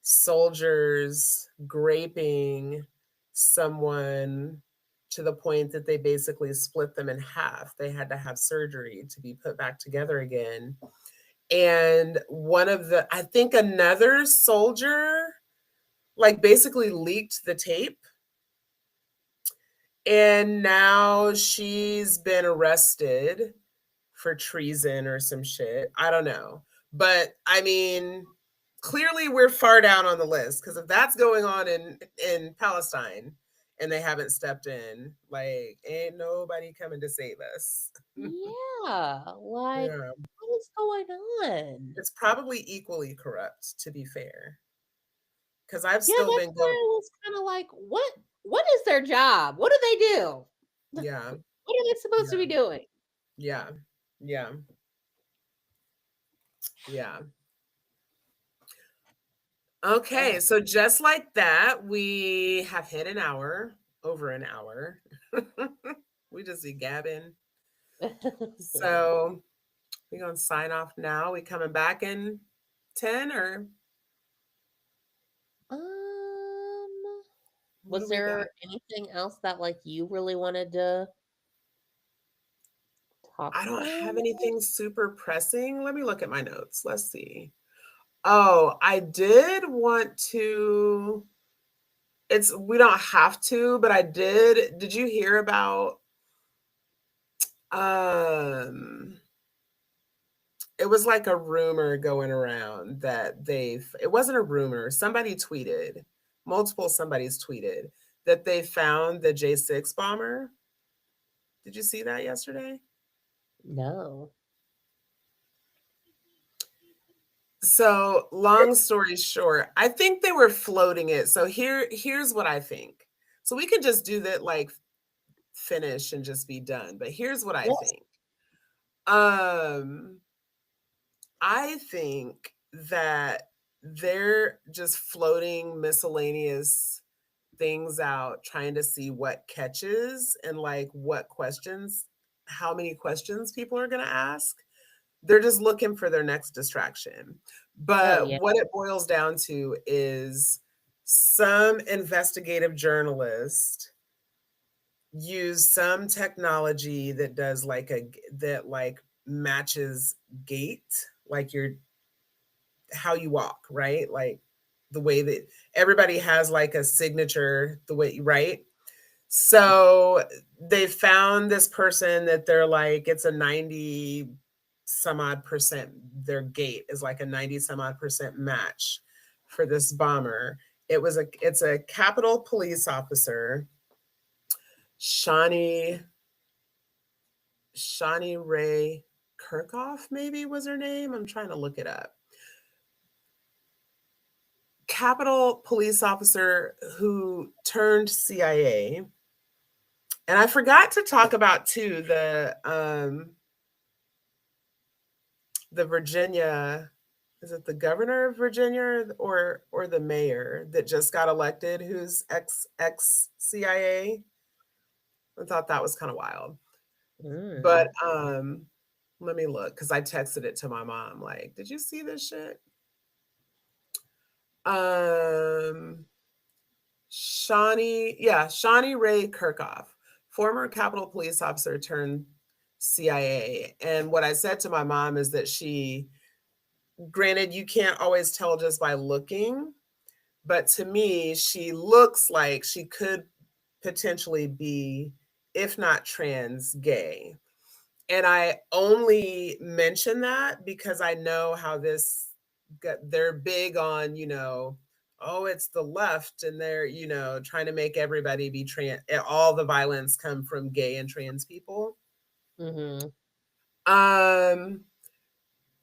soldiers graping someone to the point that they basically split them in half. They had to have surgery to be put back together again. And I think another soldier, like, basically leaked the tape, and now she's been arrested for treason or some shit. I don't know. But I mean, clearly we're far down on the list, because if that's going on in Palestine and they haven't stepped in, like, ain't nobody coming to save us. Yeah, like Yeah. what is going on? It's probably equally corrupt, to be fair, because I've Yeah, still that's been why going. I was kind of like, what is their job? What do they do? Yeah, What are they supposed to yeah, be doing? yeah, yeah, yeah. Uh, Okay, so just like that, we have hit an hour, over an hour. We just be gabbing. So we gonna sign off now. We coming back in 10, or um, what do was we got? there anything else that like you really wanted to talk I don't about? have anything super pressing. Let me look at my notes. Let's see. Oh, I did want to. It's We don't have to, but I did. Did you hear about um it was like a rumor going around that it wasn't a rumor. Somebody tweeted, multiple somebody's tweeted that they found the J6 bomber. Did you see that yesterday? No. So, long story short, I think they were floating it. So here's what I think. So we could just do that, like, finish and just be done. But here's what I Yes. think. Um I think that they're just floating miscellaneous things out, trying to see what catches and, like, what questions, how many questions people are going to ask. They're just looking for their next distraction. Oh But yeah. what it boils down to is some investigative journalist use some technology that does like that, like, matches gait, like your how you walk, right? Like the way that everybody has like a signature, the way, right? So they found this person that they're like, it's a 90 some odd percent, their gait is like a 90 some odd percent match for this bomber. It's a Capitol police officer, Shawnee Shawnee Ray Kirkhoff, maybe was her name. I'm trying to look it up. Capitol police officer who turned CIA. And I forgot to talk about too the Virginia, is it the governor of Virginia or the mayor that just got elected, who's ex CIA? I thought that was kind of wild. But Mm. let me look, because I texted it to my mom, like, did you see this shit? Um Shawnee Ray Kirkhoff, former Capitol police officer turned CIA. And what I said to my mom is that granted, you can't always tell just by looking, but to me, she looks like she could potentially be, if not trans, gay. And I only mention that because I know how they're big on, oh, it's the left and they're, trying to make everybody be trans. All the violence come from gay and trans people. Mm-hmm. Um,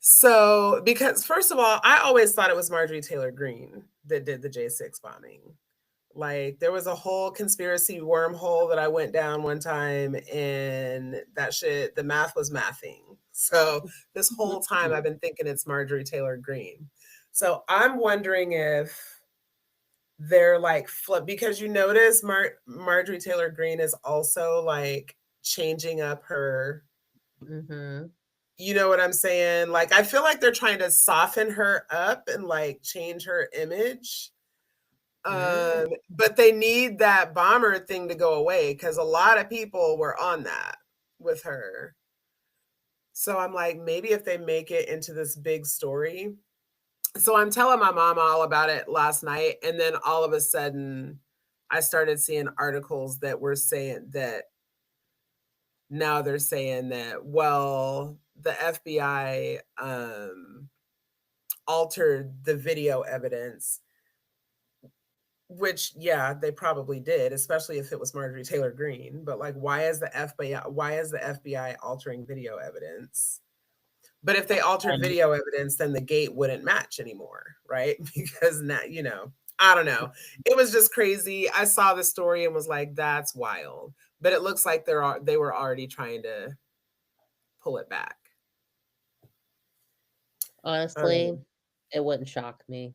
so because first of all, I always thought it was Marjorie Taylor Greene that did the J6 bombing. Like there was a whole conspiracy wormhole that I went down one time, and that shit, the math was mathing. So this whole time I've been thinking it's Marjorie Taylor Greene. So I'm wondering if they're like flip, because you notice Marjorie Taylor Greene is also like changing up her. Mm-hmm. You know what I'm saying? Like I feel like they're trying to soften her up and like change her image. But they need that bomber thing to go away because a lot of people were on that with her. So I'm like, maybe if they make it into this big story. So I'm telling my mom all about it last night. And then all of a sudden, I started seeing articles that were saying that now they're saying that, well, the FBI altered the video evidence, which, yeah, they probably did, especially if it was Marjorie Taylor Greene. But like, why is the FBI altering video evidence? But if they altered video evidence, then the gate wouldn't match anymore, right? Because now, I don't know. It was just crazy. I saw the story and was like, that's wild. But it looks like they were already trying to pull it back. Honestly, it wouldn't shock me.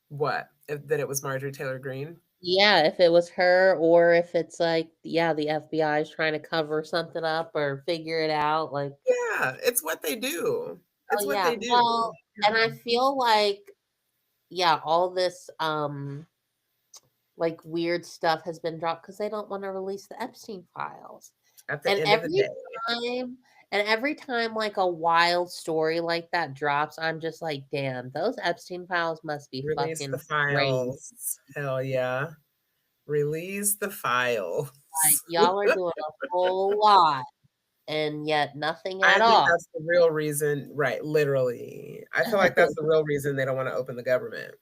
What? That it was Marjorie Taylor Greene? Yeah, if it was her or if it's like, yeah, the FBI is trying to cover something up or figure it out. Like, Yeah, it's what they do. oh It's what yeah. they do. Well, and I feel like, yeah, all this like weird stuff has been dropped because they don't want to release the Epstein files. At the And end of the every day, time and every time like a wild story like that drops, I'm just like, damn, those Epstein files must be release the fucking crazy. files. Hell yeah. Release the files. Like y'all are doing a whole lot and yet nothing I at think all. that's the real reason, right? Literally. I feel like that's the real reason they don't want to open the government.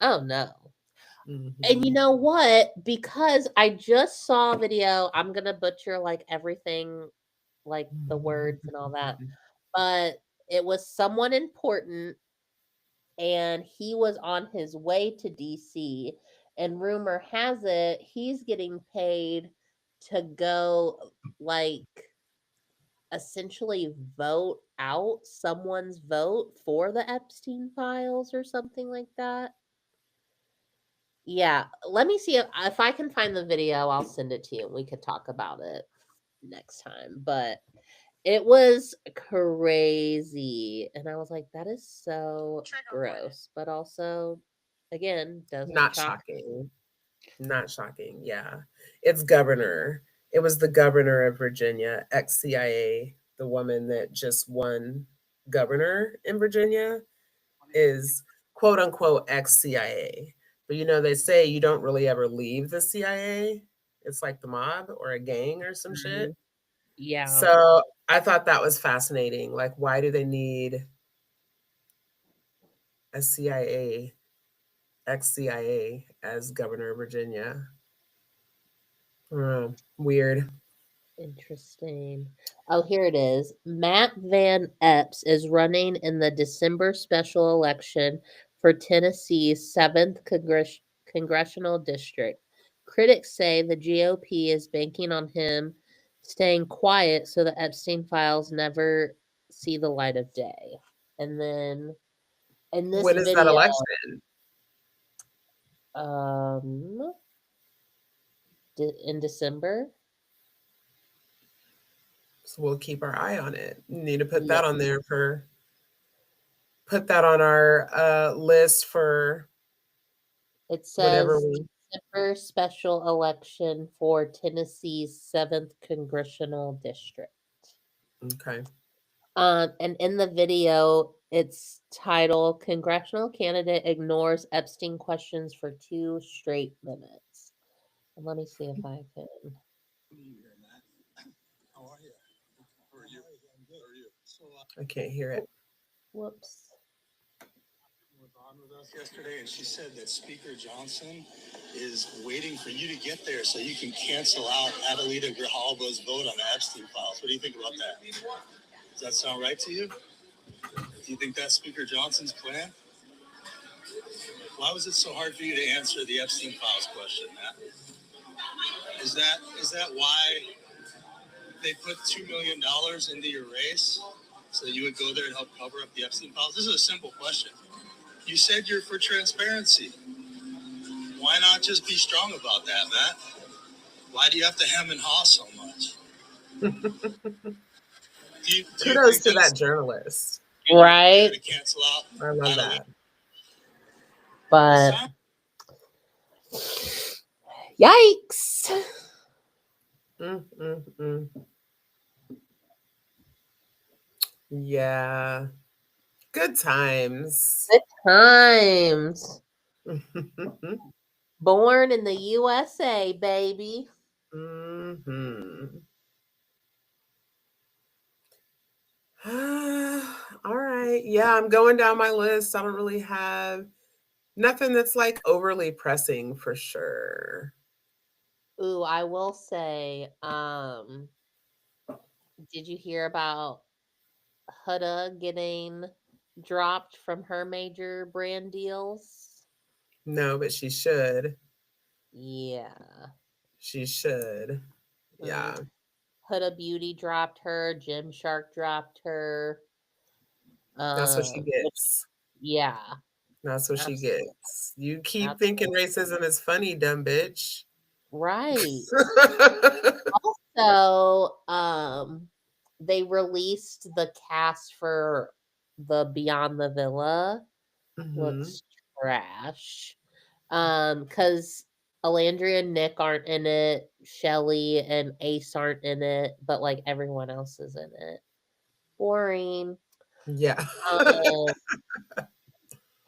Oh no. And you Mhm. know what? Because I just saw a video, I'm gonna butcher like everything, like the words and all that, but it was someone important and he was on his way to DC. And rumor has it he's getting paid to go, like, essentially vote out someone's vote for the Epstein files or something like that. Yeah, let me see if I can find the video. I'll send it to you. We could talk about it next time. But it was crazy. And I was like, that is so gross. But also, again, doesn't Not shock. shocking. Not shocking. Yeah. It's governor. It was the governor of Virginia, ex CIA, the woman that just won governor in Virginia is quote unquote ex CIA. But they say you don't really ever leave the CIA. It's like the mob or a gang or some shit. Mhm. Yeah. So I thought that was fascinating. Like, why do they need a CIA, ex CIA, as governor of Virginia? Weird. Interesting. Oh, here it is. Matt Van Epps is running in the December special election for Tennessee's 7th congressional district. Critics say the GOP is banking on him staying quiet so the Epstein files never see the light of day. And then in this When is that video, election? um, in December, So we'll keep our eye on it. Need to put yeah, that on there put that on our list for it whenever says we. December special election for Tennessee's 7th congressional district. Okay. And in the video, it's titled Congressional Candidate Ignores Epstein Questions for 2 Straight Minutes. Let me see if I can. I can't hear it. Whoops. Was on with us yesterday, and she said that Speaker Johnson is waiting for you to get there so you can cancel out Adelita Grijalva's vote on the Epstein files. What do you think about that? Does that sound right to you? Do you think that's Speaker Johnson's plan? Why was it so hard for you to answer the Epstein files question, Matt? Is that why they put $2 million into your race so that you would go there and help cover up the Epstein files? This is a simple question. You said you're for transparency. Why not just be strong about that, Matt? Why do you have to hem and haw so much? Do you Kudos think to that's that journalist. Right. to cancel out? I love that. But yikes. Yeah. Good times. Good times. Born in the USA, baby. All right. Yeah, I'm going down my list. I don't really have nothing that's like overly pressing for sure. Ooh, I will say, did you hear about Huda getting dropped from her major brand deals? No, but she should. Yeah. She should. Yeah. Huda Beauty dropped her. Gymshark dropped her. That's what she gets. Yeah. That's what Absolutely. she gets. You keep Absolutely. thinking racism is funny, dumb bitch. Right. Also, they released the cast for the Beyond the Villa. Looks trash. Because Alandria and Nick aren't in it, Shelly and Ace aren't in it, but like everyone else is in it. Boring. Yeah.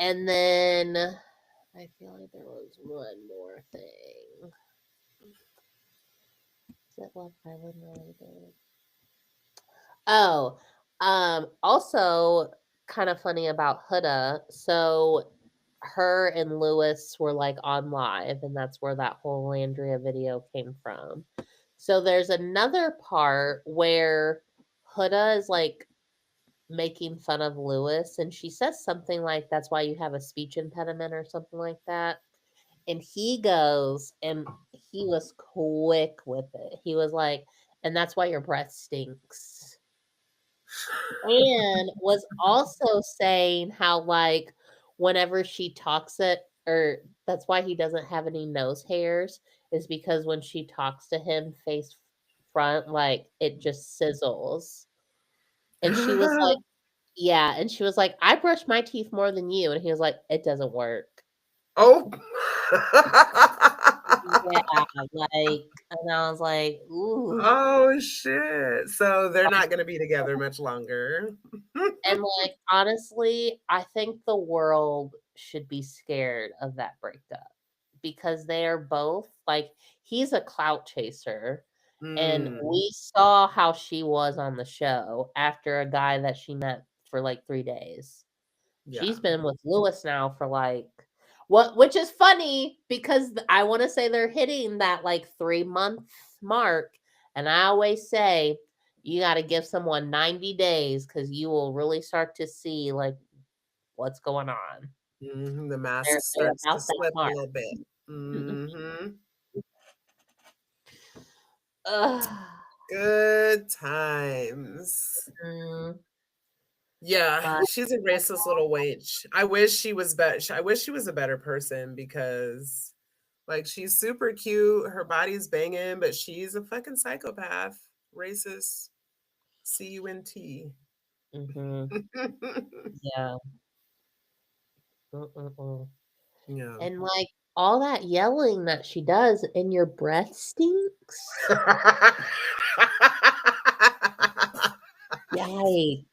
And then I feel like there was one more thing. Is it Love Island related? Oh, also kind of funny about Huda. So her and Lewis were like on live, and that's where that whole Landria video came from. So there's another part where Huda is like making fun of Lewis, and she says something like, "That's why you have a speech impediment," or something like that. And he goes, and he was quick with it. He was like, "And that's why your breath stinks." And was also saying how like whenever she talks it, or that's why he doesn't have any nose hairs, is because when she talks to him face front, like it just sizzles. And she was like, yeah, and she was like, I brush my teeth more than you. And he was like, it doesn't work. Oh. Yeah, like, and I was like, ooh. Oh shit. So they're not gonna be together much longer. And like honestly, I think the world should be scared of that breakup because they are both like he's a clout chaser. And we saw how she was on the show after a guy that she met for like 3 days. Yeah. She's been with Lewis now for like what, which is funny because I want to say they're hitting that like 3-month mark. And I always say you got to give someone 90 days because you will really start to see like what's going on. The mask They're starts to about that slip a mark. little bit. Ugh. Good times. Yeah, But she's a racist little wench. I wish she was better. I wish she was a better person because, like, she's super cute. Her body's banging, but she's a fucking psychopath. Racist. CUNT. yeah. Yeah. And like all that yelling that she does, and your breath stinks. Yikes.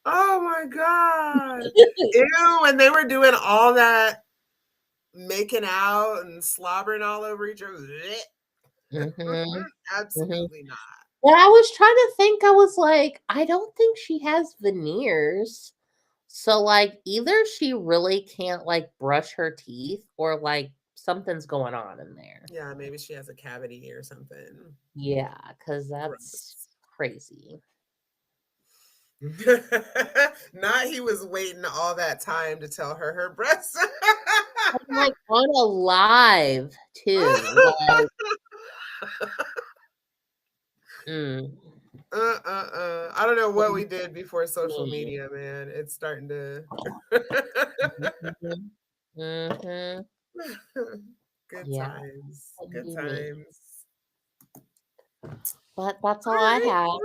Oh my God. Ew. And they were doing all that making out and slobbering all over each other. Mhm. Mhm. Absolutely not. But I was trying to think, I was like, I don't think she has veneers. So, like, either she really can't, like, brush her teeth or, like, something's going on in there. Yeah, maybe she has a cavity or something. Yeah, because that's Gross. crazy. Not he was waiting all that time to tell her breasts. I'm like on a live too. Like, mm, I don't know what we mm, did before social mm. media, man. It's starting to Mhm, mhm. good Yeah, times. couldn't Good be me. times. But that's All all I right. have.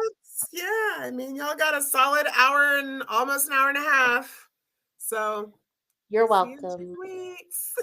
Yeah, I mean, y'all got a solid hour and almost an hour and a half. So You're see you in welcome. 2 weeks.